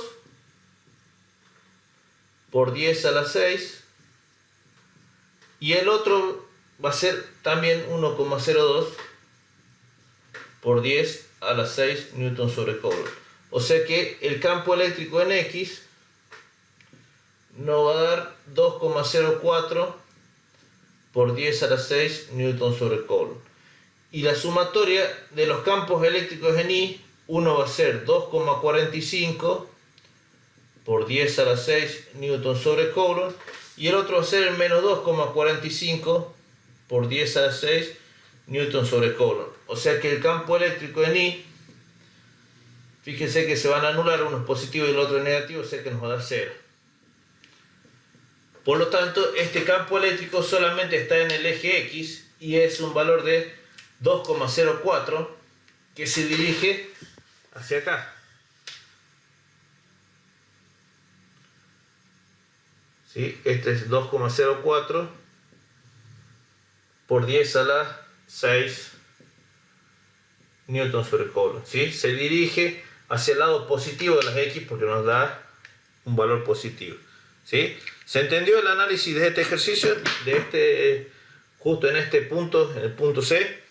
A: por 10 a la 6 y el otro va a ser también 1,02 por 10 a la 6 Newton sobre Coulomb. O sea que el campo eléctrico en X nos va a dar 2,04 por 10 a la 6 newton sobre coulomb. Y la sumatoria de los campos eléctricos en I, uno va a ser 2,45 por 10 a la 6 newton sobre coulomb, y el otro va a ser el menos 2,45 por 10 a la 6 newton sobre coulomb. O sea que el campo eléctrico en I, fíjense que se van a anular unos positivos y el otro negativo, o sea que nos va a dar 0. Por lo tanto, este campo eléctrico solamente está en el eje X y es un valor de 2,04 que se dirige hacia acá. ¿Sí? Este es 2,04 por 10 a la 6 newton sobre coulomb. ¿Sí? Se dirige hacia el lado positivo de las X porque nos da un valor positivo. ¿Sí? ¿Se entendió el análisis de este ejercicio? De justo en este punto, en el punto C.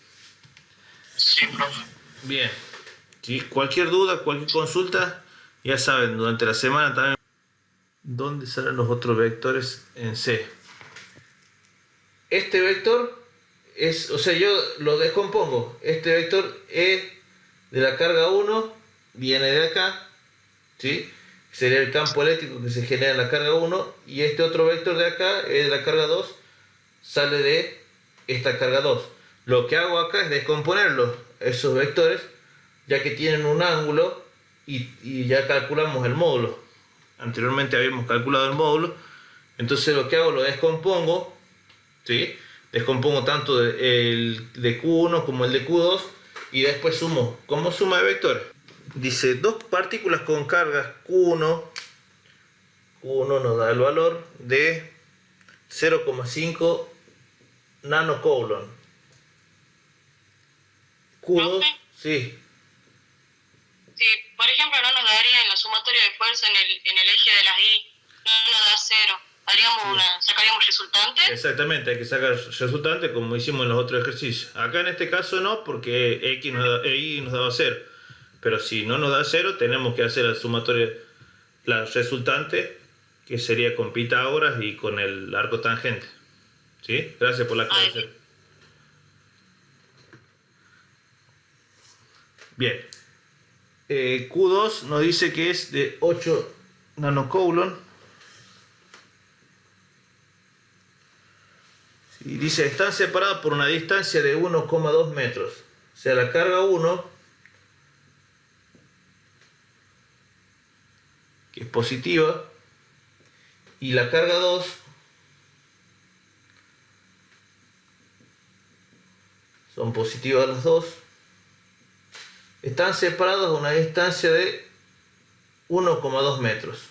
B: Sí, profe.
A: Bien. ¿Sí? Cualquier duda, cualquier consulta, ya saben, durante la semana también dónde salen los otros vectores en C. Este vector es, o sea, yo lo descompongo. Este vector E de la carga 1 viene de acá, ¿sí? Sería el campo eléctrico que se genera en la carga 1, y este otro vector de acá, E de la carga 2, sale de esta carga 2. Lo que hago acá es descomponerlos, esos vectores, ya que tienen un ángulo y ya calculamos el módulo. Anteriormente habíamos calculado el módulo, entonces lo que hago lo descompongo, ¿sí? Descompongo tanto el de Q1 como el de Q2 y después sumo como suma de vectores. Dice dos partículas con cargas Q1 nos da el valor de 0,5 nanocoulomb. Q2, sí.
B: Sí, por ejemplo, no nos daría en la sumatoria de fuerza en el eje de las I, no nos da 0. Sacaríamos resultante.
A: Exactamente, hay que sacar resultante como hicimos en los otros ejercicios. Acá en este caso no, porque X Y nos daba 0. Pero si no nos da 0, tenemos que hacer la sumatoria, la resultante, que sería con Pitágoras y con el arco tangente. ¿Sí? Gracias por la clase. Bien. Q2 nos dice que es de 8 nanocoulomb. Y dice, están separados por una distancia de 1,2 metros. O sea, la carga 1, que es positiva, y la carga 2, son positivas las dos, están separados a una distancia de 1,2 metros.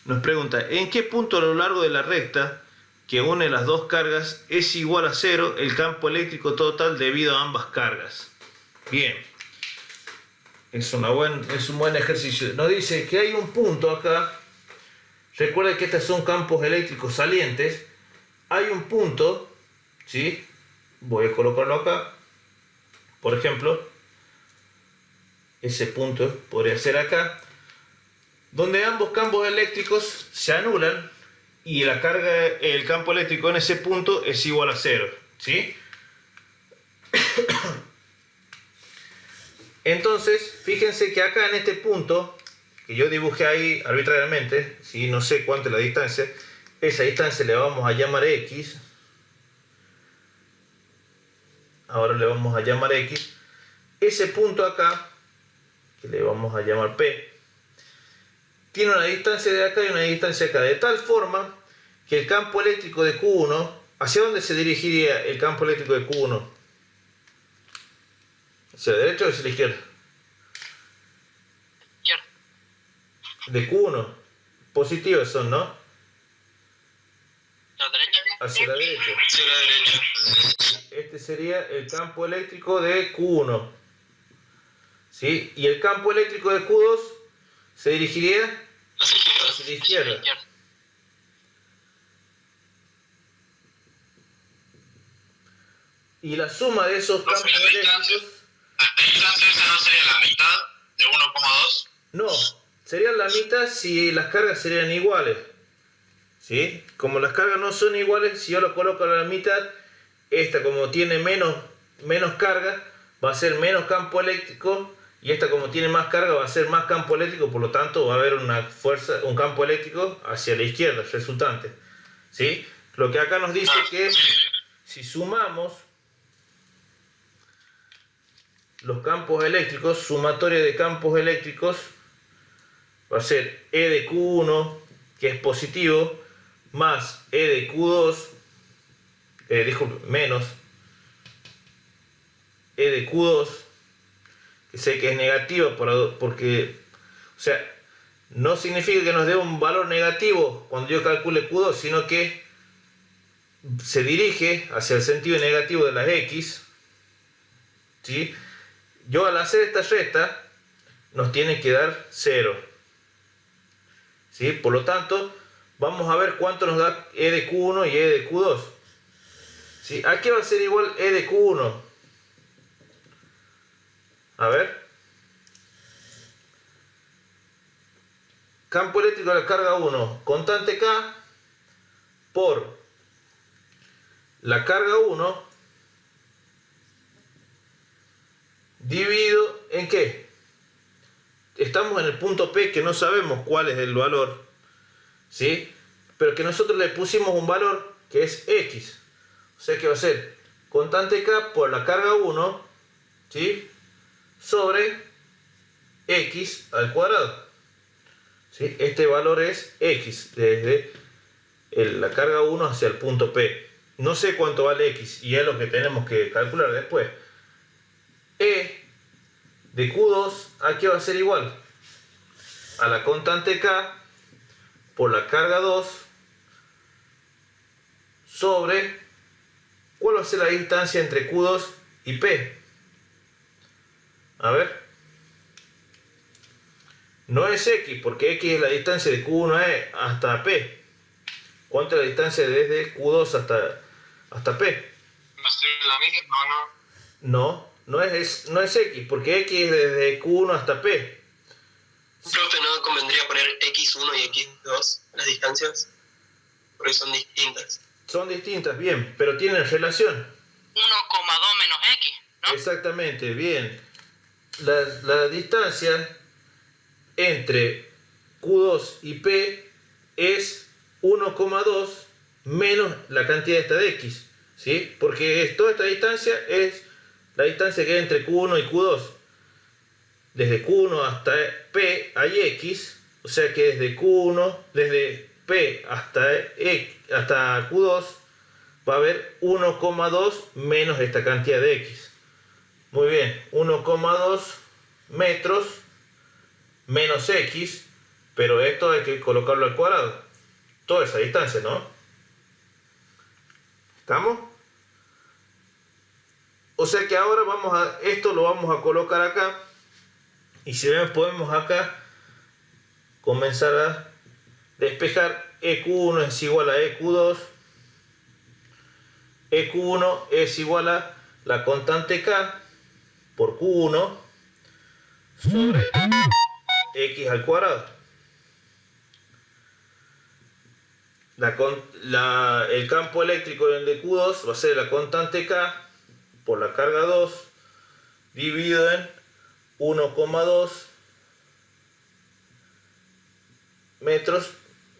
A: Nos pregunta, ¿en qué punto a lo largo de la recta que une las dos cargas es igual a 0 el campo eléctrico total debido a ambas cargas? Bien, es un buen ejercicio. Nos dice que hay un punto acá. Recuerda que estos son campos eléctricos salientes. Hay un punto, ¿sí? Voy a colocarlo acá. Por ejemplo, ese punto podría ser acá, donde ambos campos eléctricos se anulan y la carga, el campo eléctrico en ese punto es igual a 0, ¿sí? Entonces, fíjense que acá en este punto, que yo dibujé ahí arbitrariamente, ¿sí? No sé cuánto es la distancia, esa distancia le vamos a llamar X. Ahora le vamos a llamar X. Ese punto acá, que le vamos a llamar P, tiene una distancia de acá y una distancia de acá, de tal forma que el campo eléctrico de Q1, ¿hacia dónde se dirigiría el campo eléctrico de Q1? ¿Hacia la derecha o hacia la izquierda?
B: Izquierda.
A: De Q1, positivas son, ¿no?
B: La derecha.
A: Hacia la derecha.
B: Hacia la derecha.
A: Este sería el campo eléctrico de Q1, ¿sí? Y el campo eléctrico de Q2 se dirigiría hacia la izquierda. Y la suma de esos campos eléctricos...
B: ¿La distancia esa no sería la mitad de 1,2?
A: No, serían la mitad si las cargas serían iguales. ¿Sí? Como las cargas no son iguales, si yo lo coloco a la mitad, esta como tiene menos carga, va a ser menos campo eléctrico, y esta como tiene más carga va a ser más campo eléctrico, por lo tanto va a haber un campo eléctrico hacia la izquierda resultante. ¿Sí? Lo que acá nos dice que si sumamos los campos eléctricos, sumatoria de campos eléctricos, va a ser E de Q1, que es positivo, más E de Q2, menos E de Q2, que sé que es negativo porque, o sea, no significa que nos dé un valor negativo cuando yo calcule Q2, sino que se dirige hacia el sentido negativo de las X. ¿Sí? Yo al hacer esta resta nos tiene que dar 0. ¿Sí? Por lo tanto, vamos a ver cuánto nos da E de Q1 y E de Q2. ¿Sí? Aquí va a ser igual E de Q1. A ver. Campo eléctrico de la carga 1, constante K por la carga 1 dividido en ¿qué? Estamos en el punto P que no sabemos cuál es el valor, ¿sí? Pero que nosotros le pusimos un valor que es X. O sea que va a ser constante K por la carga 1, ¿sí? Sobre X al cuadrado. ¿Sí? Este valor es X desde la carga 1 hacia el punto P. No sé cuánto vale X y es lo que tenemos que calcular después. E de Q2 aquí va a ser igual a la constante K por la carga 2 sobre ¿cuál va a ser la distancia entre Q2 y P? A ver. No es X, porque X es la distancia de Q1 hasta P. ¿Cuánto es la distancia desde Q2 hasta P?
B: ¿No es la misma?
A: No es X, porque X es desde Q1 hasta P.
B: Profe, ¿no convendría poner X1 y X2 las distancias? Porque son distintas.
A: Son distintas, bien, pero tienen relación.
B: 1,2 menos X, ¿no?
A: Exactamente, bien. La distancia entre Q2 y P es 1,2 menos la cantidad esta de X, ¿sí? Porque toda esta distancia es la distancia que hay entre Q1 y Q2. Desde Q1 hasta P hay X, o sea que desde P hasta Q2 va a haber 1,2 menos esta cantidad de X. Muy bien, 1,2 metros menos X, pero esto hay que colocarlo al cuadrado. Toda esa distancia, ¿no? ¿Estamos? O sea que ahora esto lo vamos a colocar acá. Y si ven, podemos acá comenzar a despejar. EQ1 es igual a EQ2. EQ1 es igual a la constante K por Q1 sobre X al cuadrado. El campo eléctrico de Q2 va a ser la constante K por la carga 2 dividido en 1,2 metros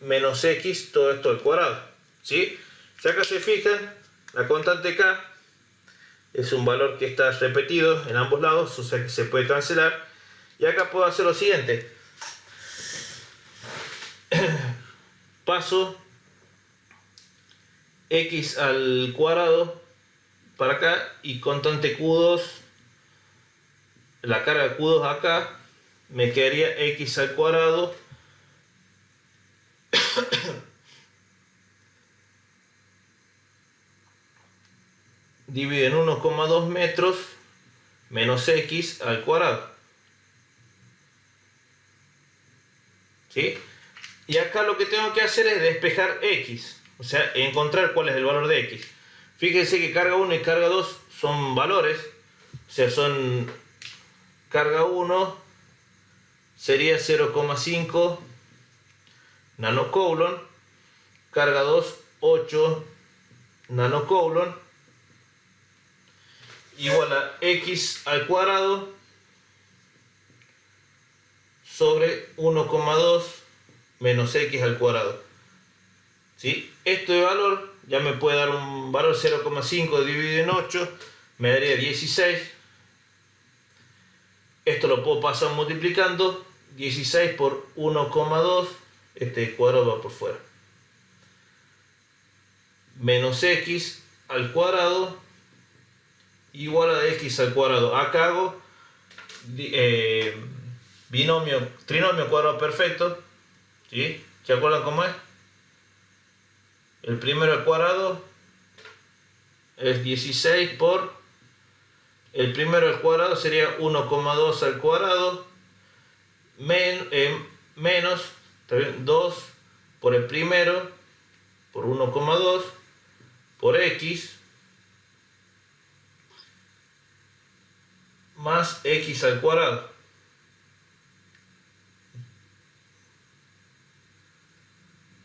A: menos X, todo esto al cuadrado. ¿Sí? Si acá se fijan, la constante K es un valor que está repetido en ambos lados, o sea que se puede cancelar. Y acá puedo hacer lo siguiente. Paso X al cuadrado para acá y constante Q2, la carga Q2 acá, me quedaría X al cuadrado dividido en 1,2 metros menos X al cuadrado. ¿Sí? Y acá lo que tengo que hacer es despejar X, o sea, encontrar cuál es el valor de X. Fíjense que carga 1 y carga 2 son valores, o sea, son carga 1 sería 0,5 nanocoulomb, carga 2, 8 nanocoulomb, igual a x al cuadrado sobre 1,2 menos x al cuadrado. ¿Sí? Esto de valor ya me puede dar un valor 0,5 dividido en 8, me daría 16. Esto lo puedo pasar multiplicando, 16 por 1,2, este cuadrado va por fuera. Menos x al cuadrado igual a x al cuadrado. Acá hago trinomio cuadrado perfecto. ¿Sí? ¿Se acuerdan cómo es? El primero al cuadrado es 16 por... El primero al cuadrado sería 1,2 al cuadrado menos 2 por el primero por 1,2 por x más x al cuadrado.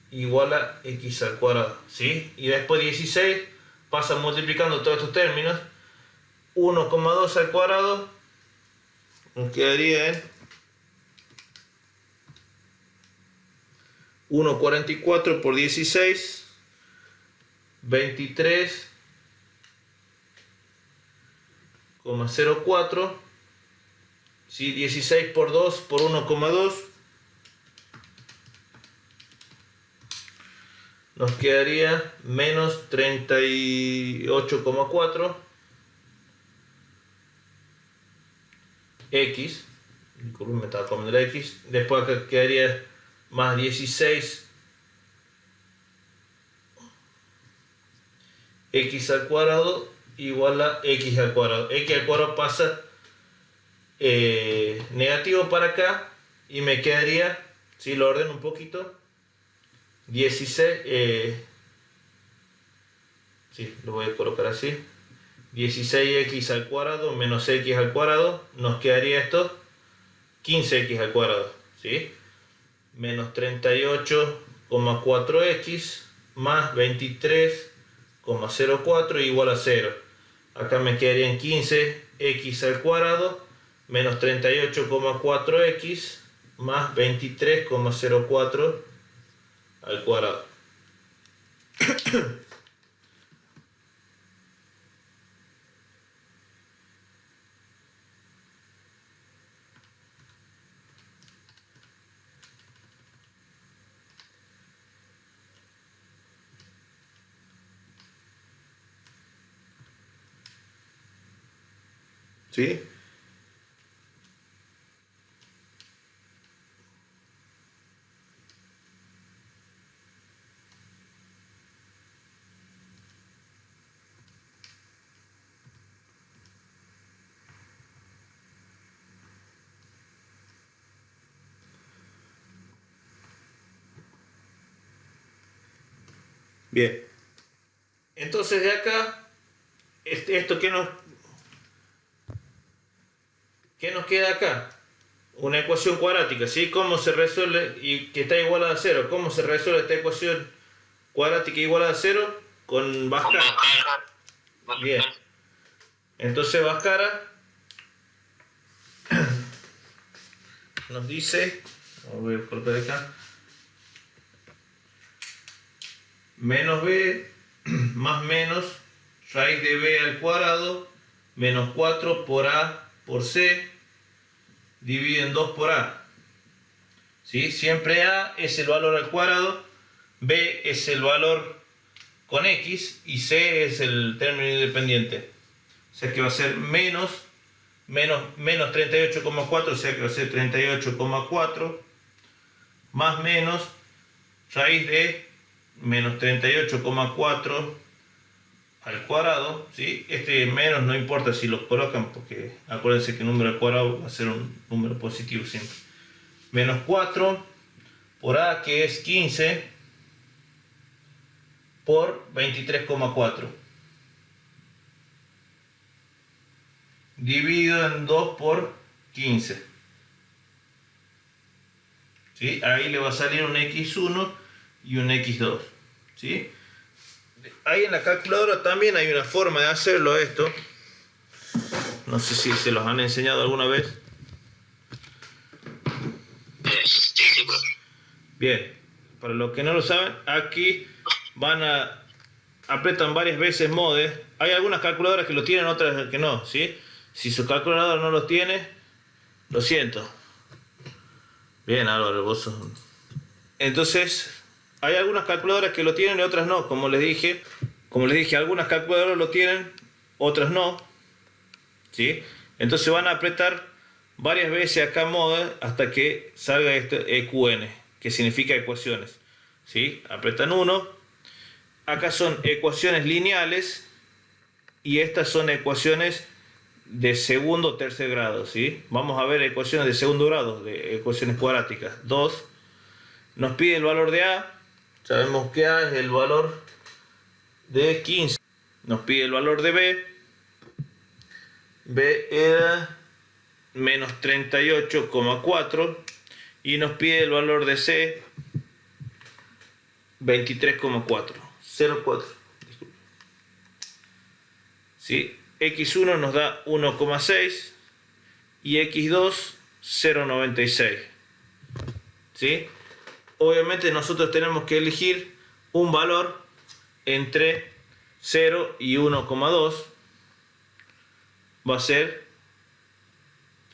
A: Igual a x al cuadrado, ¿sí? Y después 16 pasa multiplicando todos estos términos. 1,2 al cuadrado nos quedaría en 1,44 por 16, 23,04, ¿sí? 16 por 2 por 1,2 nos quedaría menos 38,4 x, me estaba comiendo la x, después acá quedaría más 16 x al cuadrado igual a x al cuadrado. X al cuadrado pasa negativo para acá y me quedaría, si lo ordeno un poquito, 16, sí, lo voy a colocar así, 16x al cuadrado menos x al cuadrado, nos quedaría esto 15x al cuadrado, ¿sí? Menos 38,4x más 23,04 igual a 0. Acá me quedarían 15x al cuadrado menos 38,4x más 23,04 al cuadrado. ¿Sí? Bien. Entonces de acá, esto ¿qué nos queda acá? Una ecuación cuadrática, ¿sí? ¿Cómo se resuelve? Y que está igualada a 0. ¿Cómo se resuelve esta ecuación cuadrática igualada a 0? Con Bhaskara. Bien. Entonces Bhaskara nos dice, voy a colocar acá, menos b más menos raíz de b al cuadrado menos 4 por a por c dividido en 2 por a. ¿Sí? Siempre a es el valor al cuadrado, b es el valor con x y c es el término independiente. O sea que va a ser menos 38,4, o sea que va a ser 38,4 más menos raíz de menos 38,4 al cuadrado, ¿sí? Este menos no importa si lo colocan porque acuérdense que el número al cuadrado va a ser un número positivo siempre. Menos 4 por a, que es 15 por 23,4 dividido en 2 por 15. ¿sí? Ahí le va a salir un x1 y un x2, ¿sí? Ahí en la calculadora también hay una forma de hacerlo esto. No sé si se los han enseñado alguna vez.
B: Sí, profe.
A: Bien, para los que no lo saben, aquí apretan varias veces mode. Hay algunas calculadoras que lo tienen, otras que no, ¿sí? Si su calculadora no lo tiene, lo siento. Bien, Álvaro, vos sos... Entonces, hay algunas calculadoras que lo tienen y otras no, como les dije. Como les dije, algunas calculadoras lo tienen, otras no, ¿sí? Entonces van a apretar varias veces acá mode hasta que salga este EQN, que significa ecuaciones, ¿sí? Apretan 1. Acá son ecuaciones lineales y estas son ecuaciones de segundo o tercer grado, ¿sí? Vamos a ver ecuaciones de segundo grado, de ecuaciones cuadráticas. 2. Nos pide el valor de A. Sabemos que A es el valor de 15. Nos pide el valor de B. B era menos 38,4. Y nos pide el valor de C, 23,4. 0,4. ¿Sí? X1 nos da 1,6 y X2 0,96. ¿Sí? Obviamente nosotros tenemos que elegir un valor entre 0 y 1,2. Va a ser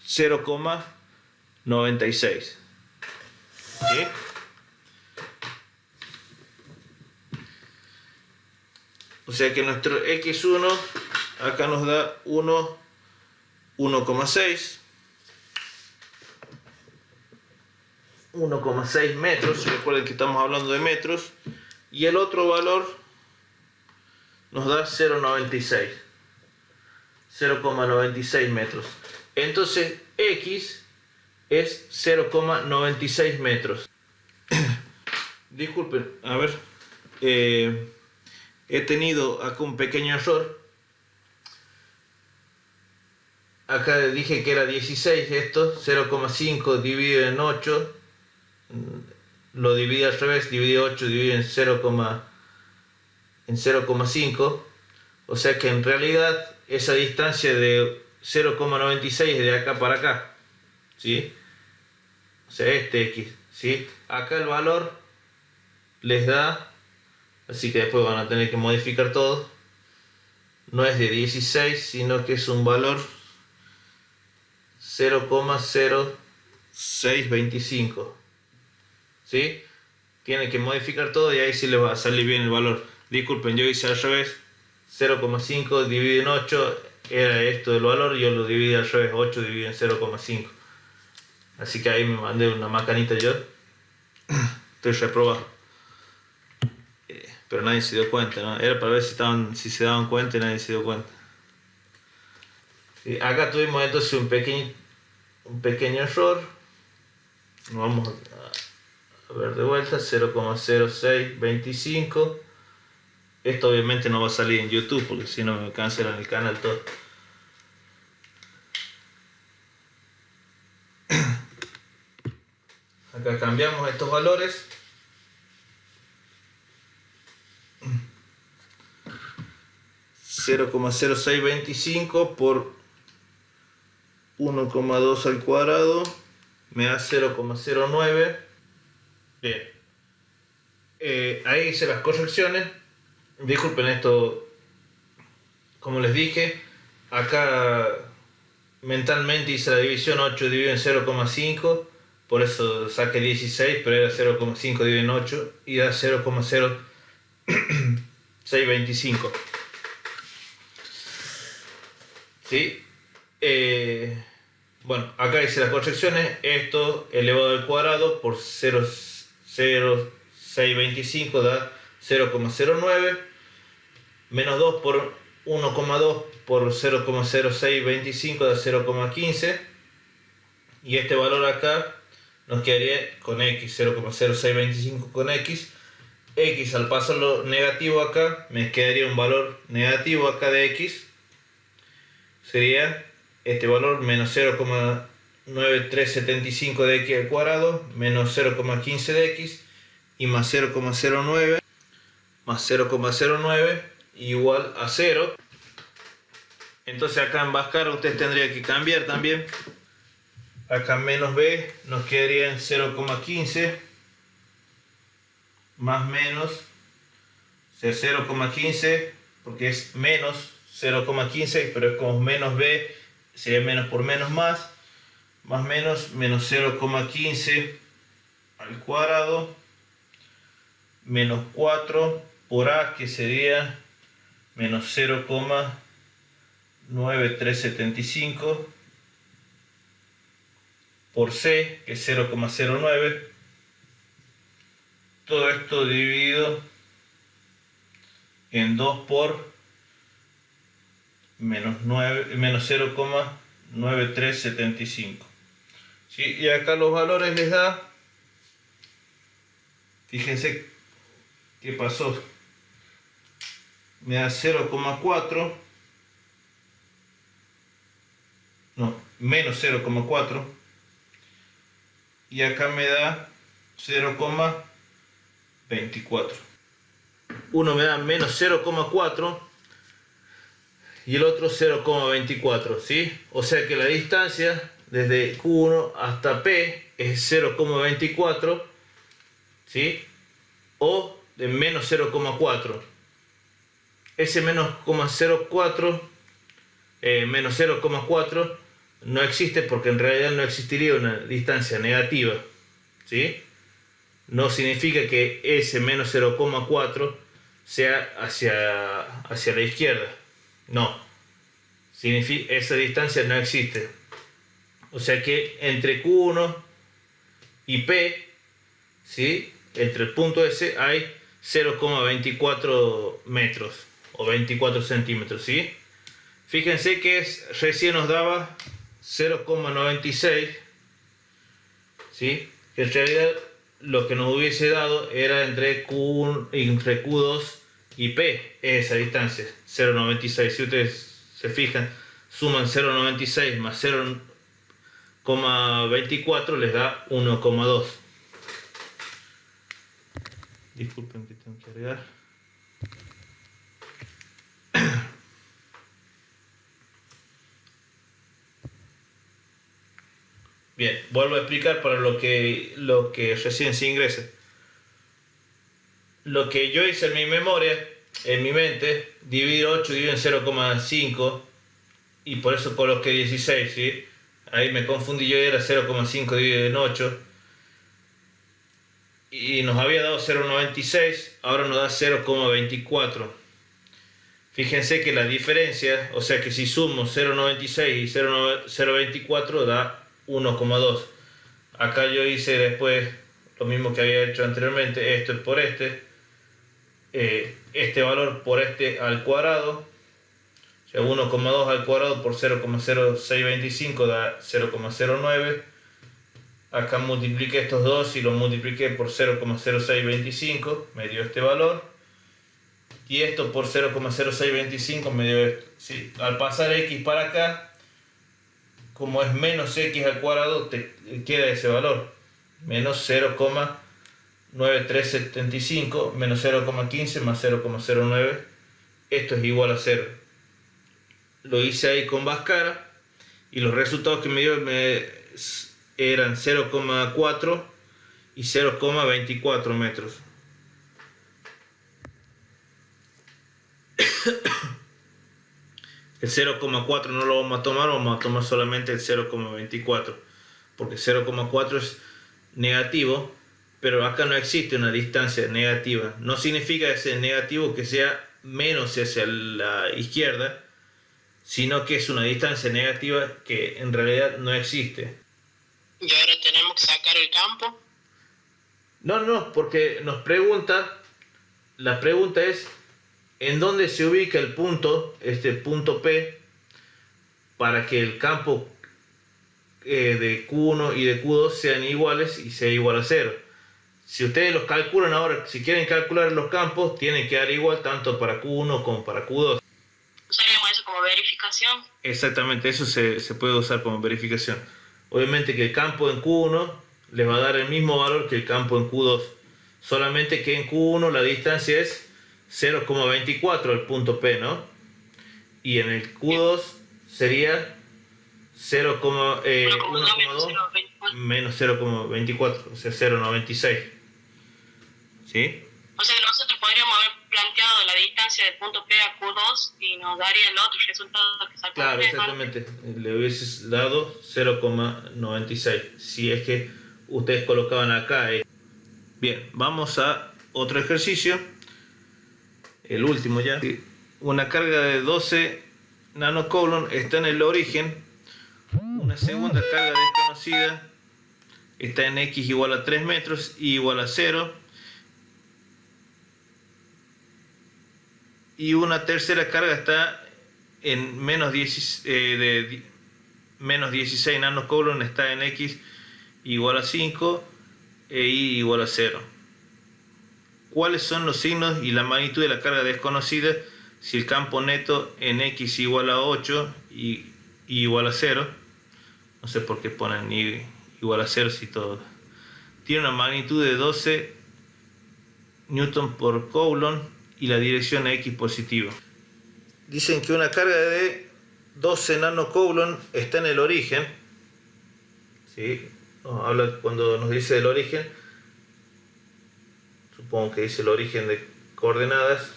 A: 0,96. ¿Sí? O sea que nuestro X1 acá nos da 1,6. 1,6 metros. Recuerden que estamos hablando de metros. Y el otro valor nos da 0,96. 0,96 metros. Entonces X es 0,96 metros. Disculpen, a ver. He tenido acá un pequeño error. Acá dije que era 16 esto. 0,5 dividido en 8. Lo dividí al revés. Dividí 8 dividido en 0,5. O sea que en realidad esa distancia de 0,96 es de acá para acá, ¿sí? O sea, este X, ¿sí? Acá el valor les da, así que después van a tener que modificar todo. No es de 16, sino que es un valor 0,0625, ¿sí? Tienen que modificar todo y ahí sí les va a salir bien el valor. Disculpen, yo hice al revés. 0,5 dividido en 8 era esto del valor, yo lo dividí al revés, 8 dividido en 0,5. Así que ahí me mandé una macanita yo. Estoy reprobado. Pero nadie se dio cuenta, ¿no? Era para ver si se daban cuenta y nadie se dio cuenta. Y acá tuvimos entonces un pequeño error. Vamos a ver de vuelta, 0,0625. Esto obviamente no va a salir en YouTube porque si no me cancelan el canal todo. Acá cambiamos estos valores. 0,0625 por 1,2 al cuadrado me da 0,09. Bien. Ahí hice las correcciones. Disculpen esto, como les dije, acá mentalmente hice la división 8 dividido en 0,5, por eso saqué 16, pero era 0,5 dividido en 8 y da 0,0625. ¿Sí? Bueno, acá hice las correcciones. Esto elevado al cuadrado por 0,0625 da 0,09. Menos 2 por 1,2 por 0,0625 da 0,15. Y este valor acá nos quedaría con X, 0,0625 con X. X al pasarlo negativo acá, me quedaría un valor negativo acá de X. Sería este valor menos 0,9 0,9375 de x al cuadrado menos 0,15 de x y más 0,09 más 0,09 igual a 0. Entonces acá en Bhaskara ustedes tendrían que cambiar también. Acá menos b nos quedaría en 0,15 más menos, o sea, 0,15 porque es menos 0,15, pero es como menos b, sería menos por menos más menos 0,15 al cuadrado menos 4 por a, que sería menos 0,9375 por c, que es 0,09. Todo esto dividido en 2 por menos 0,9375. ¿Sí? Y acá los valores les da, fíjense qué pasó, me da 0,4, no, menos 0,4, y acá me da 0,24. Uno me da menos 0,4 y el otro 0,24, ¿sí? O sea que la distancia desde Q1 hasta P es 0,24, ¿sí? O de menos 0,4. Ese menos 0,04, menos 0,4 no existe porque en realidad no existiría una distancia negativa, ¿sí? No significa que ese menos 0,4 sea hacia la izquierda. No. Significa, esa distancia no existe. O sea que entre Q1 y P, ¿sí? Entre el punto S hay 0,24 metros o 24 centímetros, ¿sí? Fíjense que recién nos daba 0,96, ¿sí? Que en realidad lo que nos hubiese dado era entre Q2 y P, esa distancia, 0,96. Si ustedes se fijan, suman 0,96 más 0,24 les da 1,2. Disculpen que tengo que agregar. Bien, vuelvo a explicar para lo que recién se ingresa. Lo que yo hice en mi memoria, en mi mente, dividir 8 dividido en 0,5 y por eso coloqué 16, ¿sí? Ahí me confundí, yo era 0,5 dividido en 8 y nos había dado 0,96, ahora nos da 0,24. Fíjense que la diferencia, o sea que si sumo 0,96 y 0,24 da 1,2. Acá yo hice después lo mismo que había hecho anteriormente, esto es por este valor por este al cuadrado, o sea 1,2 al cuadrado por 0,0625 da 0,09. Acá multipliqué estos dos y los multipliqué por 0,0625, me dio este valor, y esto por 0,0625 me dio esto, ¿sí? Al pasar x para acá, como es menos x al cuadrado, te queda ese valor, menos 0,9375 menos 0,15 más 0,09, esto es igual a 0. Lo hice ahí con Bhaskara y los resultados que me dio eran 0,4 y 0,24 metros. El 0,4 no lo vamos a tomar solamente el 0,24, porque 0,4 es negativo, pero acá no existe una distancia negativa. No significa ese negativo que sea menos hacia la izquierda, sino que es una distancia negativa que en realidad no existe.
B: ¿Y ahora tenemos que sacar el campo?
A: No, porque nos pregunta, la pregunta es ¿en dónde se ubica el punto, este punto P, para que el campo de Q1 y de Q2 sean iguales y sea igual a 0? Si ustedes los calculan ahora, si quieren calcular los campos, tienen que dar igual tanto para Q1 como para Q2.
B: ¿Usaríamos eso como verificación?
A: Exactamente, eso se puede usar como verificación. obviamente que el campo en Q1 les va a dar el mismo valor que el campo en Q2, solamente que en Q1 la distancia es 0,24 el punto P, ¿no? Y en el Q2 sería 1,2 menos 0,24, o sea 0,96. ¿Sí?
B: O sea que nosotros podríamos haber planteado la distancia del punto P a Q2 y nos daría el otro resultado que sacamos.
A: Claro, exactamente. Le hubieses dado 0,96. Si es que ustedes colocaban acá. Bien, vamos a otro ejercicio. El último ya. Una carga de 12 nanocoulomb está en el origen. Una segunda carga desconocida está en x igual a 3 metros, y igual a 0. Y una tercera carga está en menos 16 nanocoulomb, está en x igual a 5 e y igual a 0. ¿Cuáles son los signos y la magnitud de la carga desconocida si el campo neto en x igual a 8 y igual a 0? No sé por qué ponen y igual a 0 si todo tiene una magnitud de 12 newton por coulomb y la dirección a x positiva. Dicen que una carga de 12 nanocoulomb está en el origen. ¿Sí? Habla cuando nos dice el origen, supongo que dice el origen de coordenadas.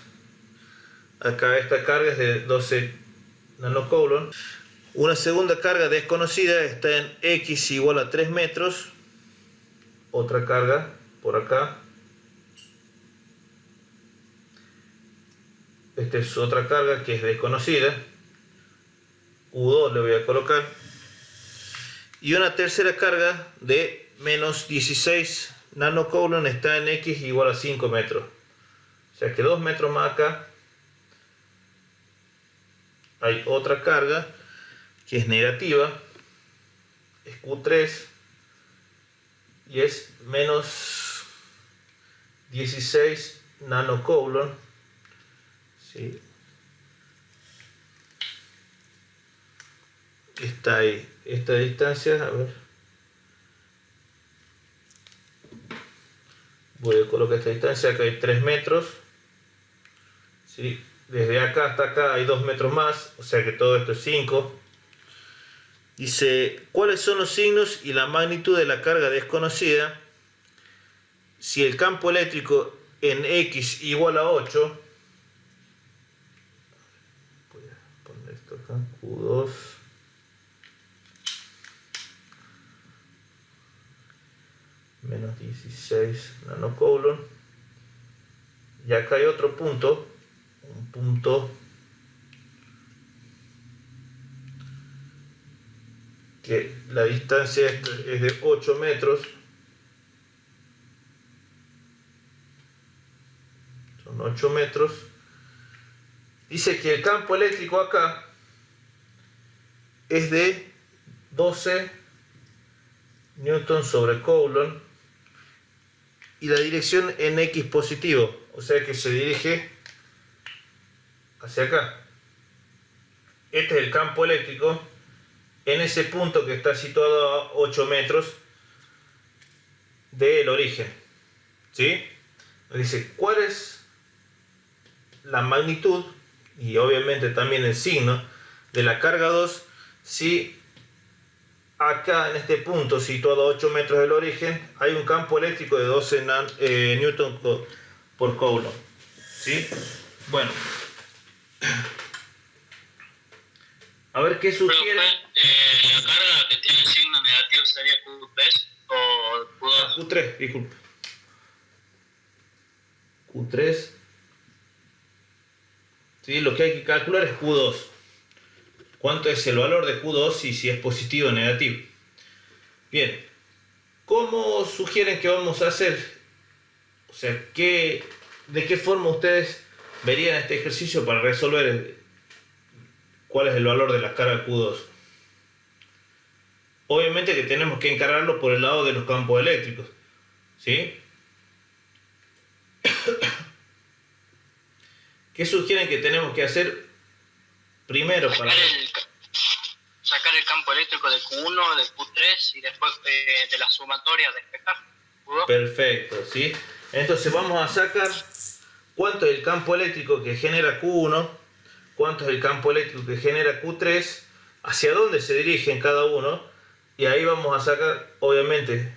A: Acá esta carga es de 12 nanocoulomb. Una segunda carga desconocida está en x igual a 3 metros. Otra carga por acá. Esta es otra carga que es desconocida. Q2 le voy a colocar. Y una tercera carga de menos 16 nanocoulomb está en x igual a 5 metros. O sea que 2 metros más acá hay otra carga que es negativa. Es Q3 y es menos 16 nanocoulomb. ¿Sí? Está ahí, esta distancia, a ver, voy a colocar esta distancia, acá hay 3 metros, ¿sí? Desde acá hasta acá hay 2 metros más, o sea que todo esto es 5. Dice, ¿cuáles son los signos y la magnitud de la carga desconocida si el campo eléctrico en x igual a 8? Voy a poner esto acá, Q2. Menos 16 nanocoulomb. Y acá hay otro punto, un punto que la distancia es de 8 metros. Son 8 metros. Dice que el campo eléctrico acá es de 12 newton sobre coulomb y la dirección en x positivo, o sea que se dirige hacia acá. Este es el campo eléctrico en ese punto que está situado a 8 metros del origen. ¿Sí? Dice, ¿cuál es la magnitud y obviamente también el signo de la carga 2 si acá en este punto situado a 8 metros del origen hay un campo eléctrico de 12 newton por coulomb? ¿Sí? Bueno, a ver qué sugiere.
B: La carga que tiene signo negativo sería Q3 o Q2.
A: Q3, disculpe. Q3. ¿Sí? Lo que hay que calcular es Q2. ¿Cuánto es el valor de Q2 y si es positivo o negativo? Bien, ¿cómo sugieren que vamos a hacer? O sea, ¿de qué forma ustedes verían este ejercicio para resolver cuál es el valor de la carga Q2? Obviamente que tenemos que encararlo por el lado de los campos eléctricos. ¿Sí? ¿Qué sugieren que tenemos que hacer primero para
C: sacar el campo eléctrico de Q1, de Q3 y después de la sumatoria despejar Q2.
A: Perfecto, ¿sí? Entonces vamos a sacar cuánto es el campo eléctrico que genera Q1, cuánto es el campo eléctrico que genera Q3, hacia dónde se dirigen cada uno, y ahí vamos a sacar, obviamente,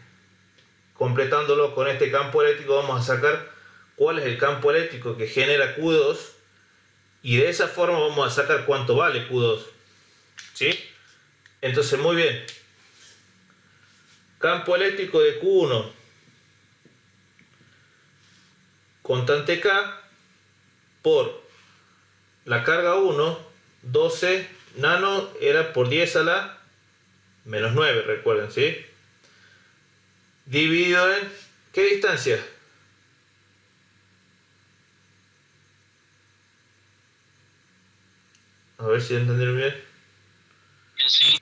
A: completándolo con este campo eléctrico, vamos a sacar cuál es el campo eléctrico que genera Q2, y de esa forma vamos a sacar cuánto vale Q2, ¿sí? Entonces, muy bien. Campo eléctrico de Q1, constante K, por la carga 1, 12 nano era por 10 a la menos 9, recuerden, ¿sí? Dividido en, ¿qué distancia? A ver si entendieron bien.
C: Sí.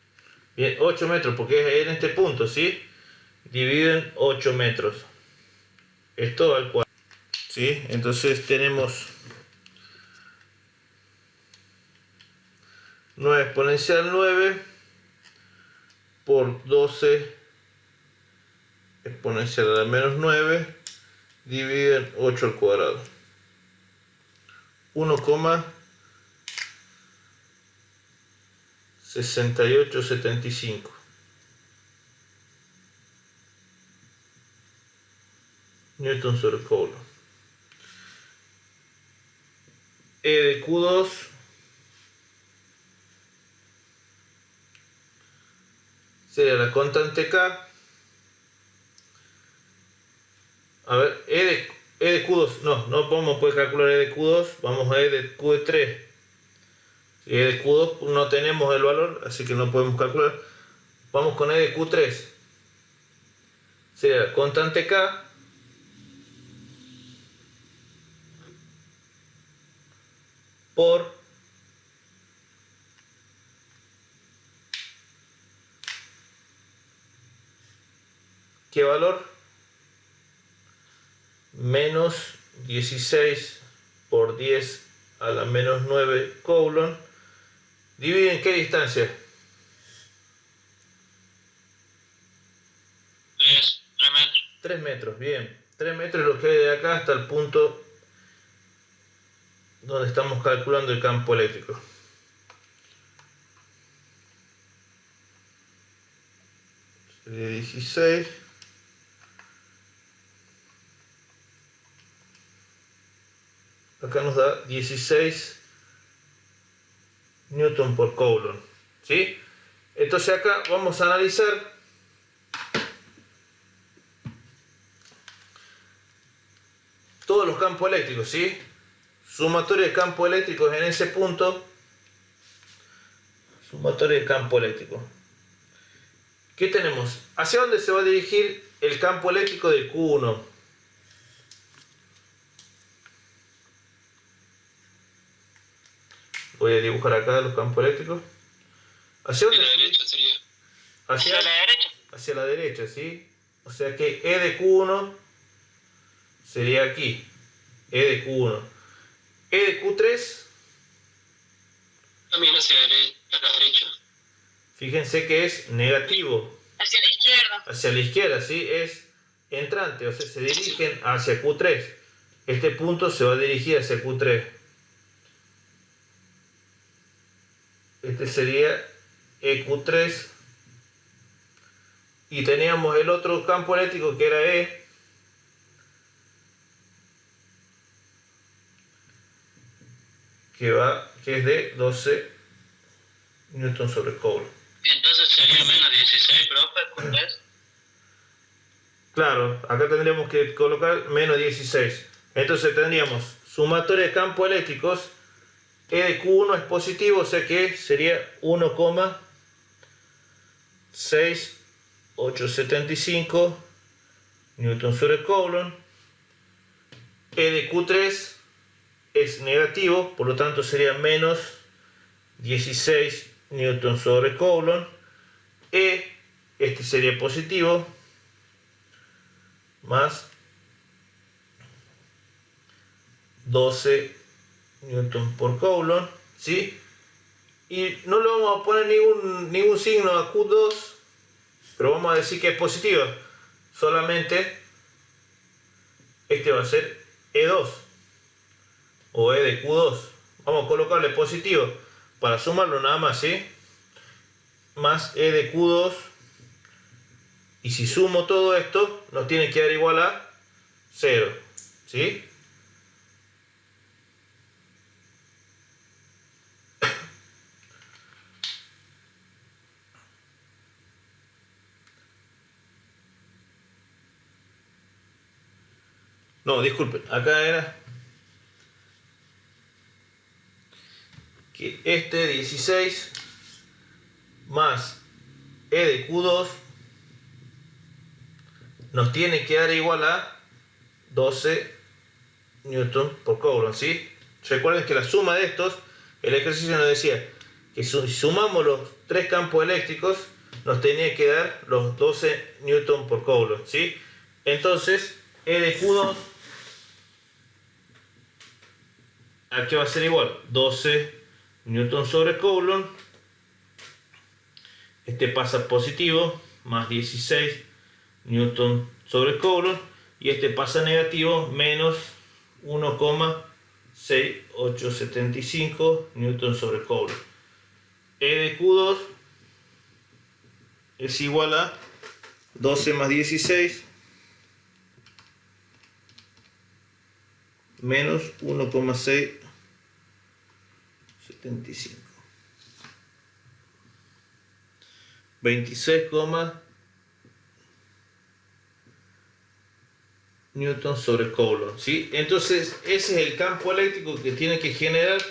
A: Bien, 8 metros, porque es en este punto, ¿sí? Dividido en 8 metros. Esto al cuadrado, ¿sí? Entonces tenemos 9 exponencial 9 por 12 exponencial a la menos 9 dividido en 8 al cuadrado. 1,6875 Newton sobre Coulomb. E de Q2 sería la constante K. A ver, E de Q2, no podemos poder calcular E de Q2, vamos a E de Q3. E de Q2 no tenemos el valor, así que no podemos calcular. Vamos con E de Q3. Sería la constante K por ¿qué valor? Menos 16 por 10 a la menos 9 Coulomb. ¿Divide en qué distancia?
C: 3 metros.
A: 3 metros, bien. 3 metros es lo que hay de acá hasta el punto donde estamos calculando el campo eléctrico. Sería 16. Acá nos da 16 Newton por Coulomb, ¿sí? Entonces acá vamos a analizar todos los campos eléctricos, ¿sí? Sumatoria de campos eléctricos en ese punto. Sumatoria de campo eléctrico. ¿Qué tenemos? ¿Hacia dónde se va a dirigir el campo eléctrico del Q1? Voy a dibujar acá los campos eléctricos. ¿Hacia dónde?
C: La derecha sería.
A: Hacia
C: la derecha.
A: Hacia la derecha, ¿sí? O sea que E de Q1 sería aquí. E de Q1. E de Q3.
C: También hacia la derecha.
A: Fíjense que es negativo.
B: Hacia la izquierda.
A: Hacia la izquierda, ¿sí? Es entrante, o sea, se dirigen hacia Q3. Este punto se va a dirigir hacia Q3. Este sería EQ3. Y teníamos el otro campo eléctrico que era E. Que es de 12 Newton sobre Coulomb.
C: Entonces sería menos 16, profe, ¿por qué?
A: Claro, acá tendríamos que colocar menos 16. Entonces tendríamos sumatoria de campos eléctricos. E de Q1 es positivo, o sea que sería 1,6875 Newton sobre Coulomb. E de Q3 es negativo, por lo tanto sería menos 16 Newton sobre Coulomb. Este sería positivo, más 12 Newton por Coulomb, ¿sí? y no le vamos a poner ningún signo a Q2, pero vamos a decir que es positiva. Solamente este va a ser E2 o E de Q2. Vamos a colocarle positivo para sumarlo nada más, ¿sí? Más E de Q2. Y si sumo todo esto, nos tiene que dar igual a 0, ¿sí? No, disculpen, acá era que este 16 más E de Q2 nos tiene que dar igual a 12 Newton por Coulomb, ¿sí? Recuerden que la suma de estos, el ejercicio nos decía que si sumamos los tres campos eléctricos, nos tenía que dar los 12 Newton por Coulomb, ¿sí? Entonces, E de Q2, ¿a qué va a ser igual? 12 Newton sobre Coulomb. Este pasa positivo, más 16 Newton sobre Coulomb. Y este pasa negativo, menos 1,6875 Newton sobre Coulomb. E de Q2 es igual a 12 más 16 menos 1,675. 26, Newton sobre Coulomb, ¿sí? Entonces ese es el campo eléctrico que tiene que generar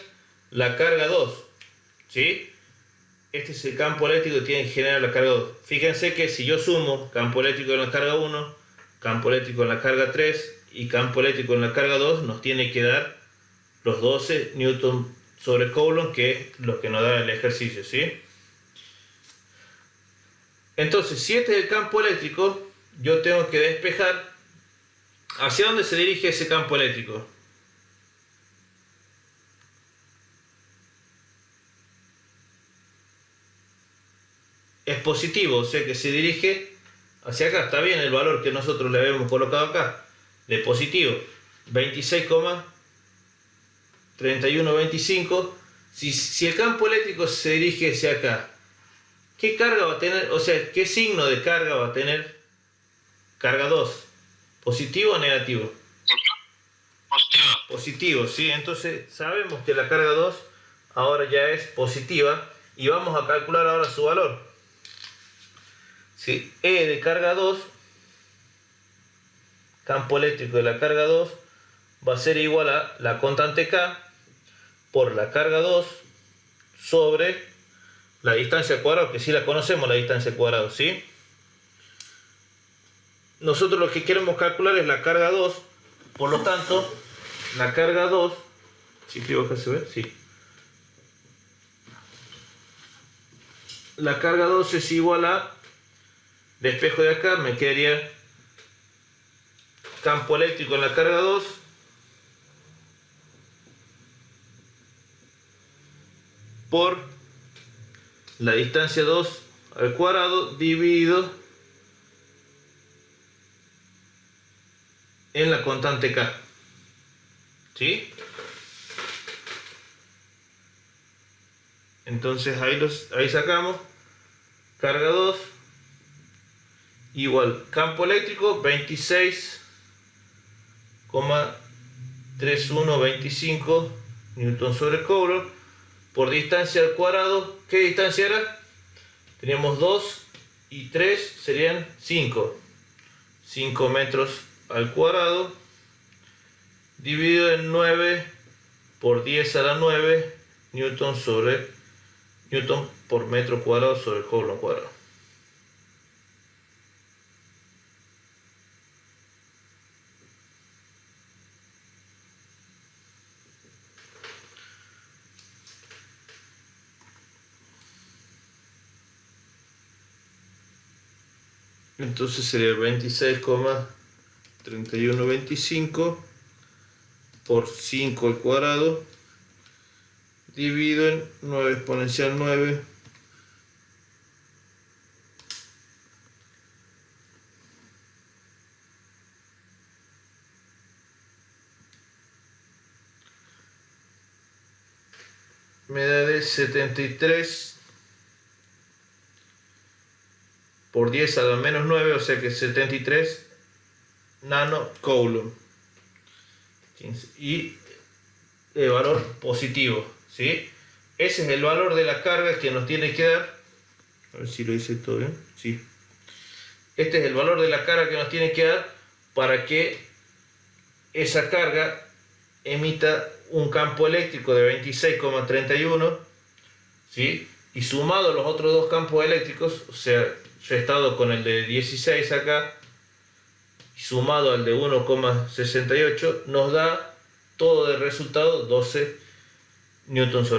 A: la carga 2, ¿sí? Este es el campo eléctrico que tiene que generar la carga 2. Fíjense que si yo sumo campo eléctrico en la carga 1, campo eléctrico en la carga 3 y campo eléctrico en la carga 2, nos tiene que dar los 12 Newton sobre Coulomb, que es lo que nos da el ejercicio, ¿sí? Entonces, si este es el campo eléctrico, yo tengo que despejar. ¿Hacia dónde se dirige ese campo eléctrico? Es positivo, o sea que se dirige hacia acá. Está bien el valor que nosotros le habíamos colocado acá, de positivo, 26,3125. Si el campo eléctrico se dirige hacia acá, ¿qué carga va a tener? O sea, ¿qué signo de carga va a tener carga 2? ¿Positivo o negativo?
C: Positivo.
A: Positivo, ¿sí? Entonces sabemos que la carga 2 ahora ya es positiva y vamos a calcular ahora su valor. ¿Sí? E de carga 2, campo eléctrico de la carga 2, va a ser igual a la constante K por la carga 2 sobre la distancia al cuadrado, que sí la conocemos, la distancia al cuadrado, ¿sí? Nosotros lo que queremos calcular es la carga 2, por lo tanto, la carga 2, ¿sí escribo acá se ve? Sí. La carga 2 es igual a, despejo de acá, me quedaría campo eléctrico en la carga 2 por la distancia 2 al cuadrado dividido en la constante K, ¿sí? Entonces ahí sacamos carga 2 igual campo eléctrico 26,3125 Newton sobre Coulomb por distancia al cuadrado. ¿Qué distancia era? Teníamos 2 y 3 serían 5 metros al cuadrado dividido en 9 por 10 a la 9 Newton por metro cuadrado sobre Coulomb cuadrado. Entonces sería 26,3125 por 5 al cuadrado dividido en 9 exponencial 9 me da de 73 por 10 a la menos 9, o sea que 73 nanocoulomb. Y el valor positivo, ¿sí? Ese es el valor de la carga que nos tiene que dar. A ver si lo hice todo bien. Sí. Este es el valor de la carga que nos tiene que dar para que esa carga emita un campo eléctrico de 26,31, ¿sí? Y sumado a los otros dos campos eléctricos, o sea, yo he estado con el de 16 acá, y sumado al de 1,68, nos da todo de resultado 12 newtons.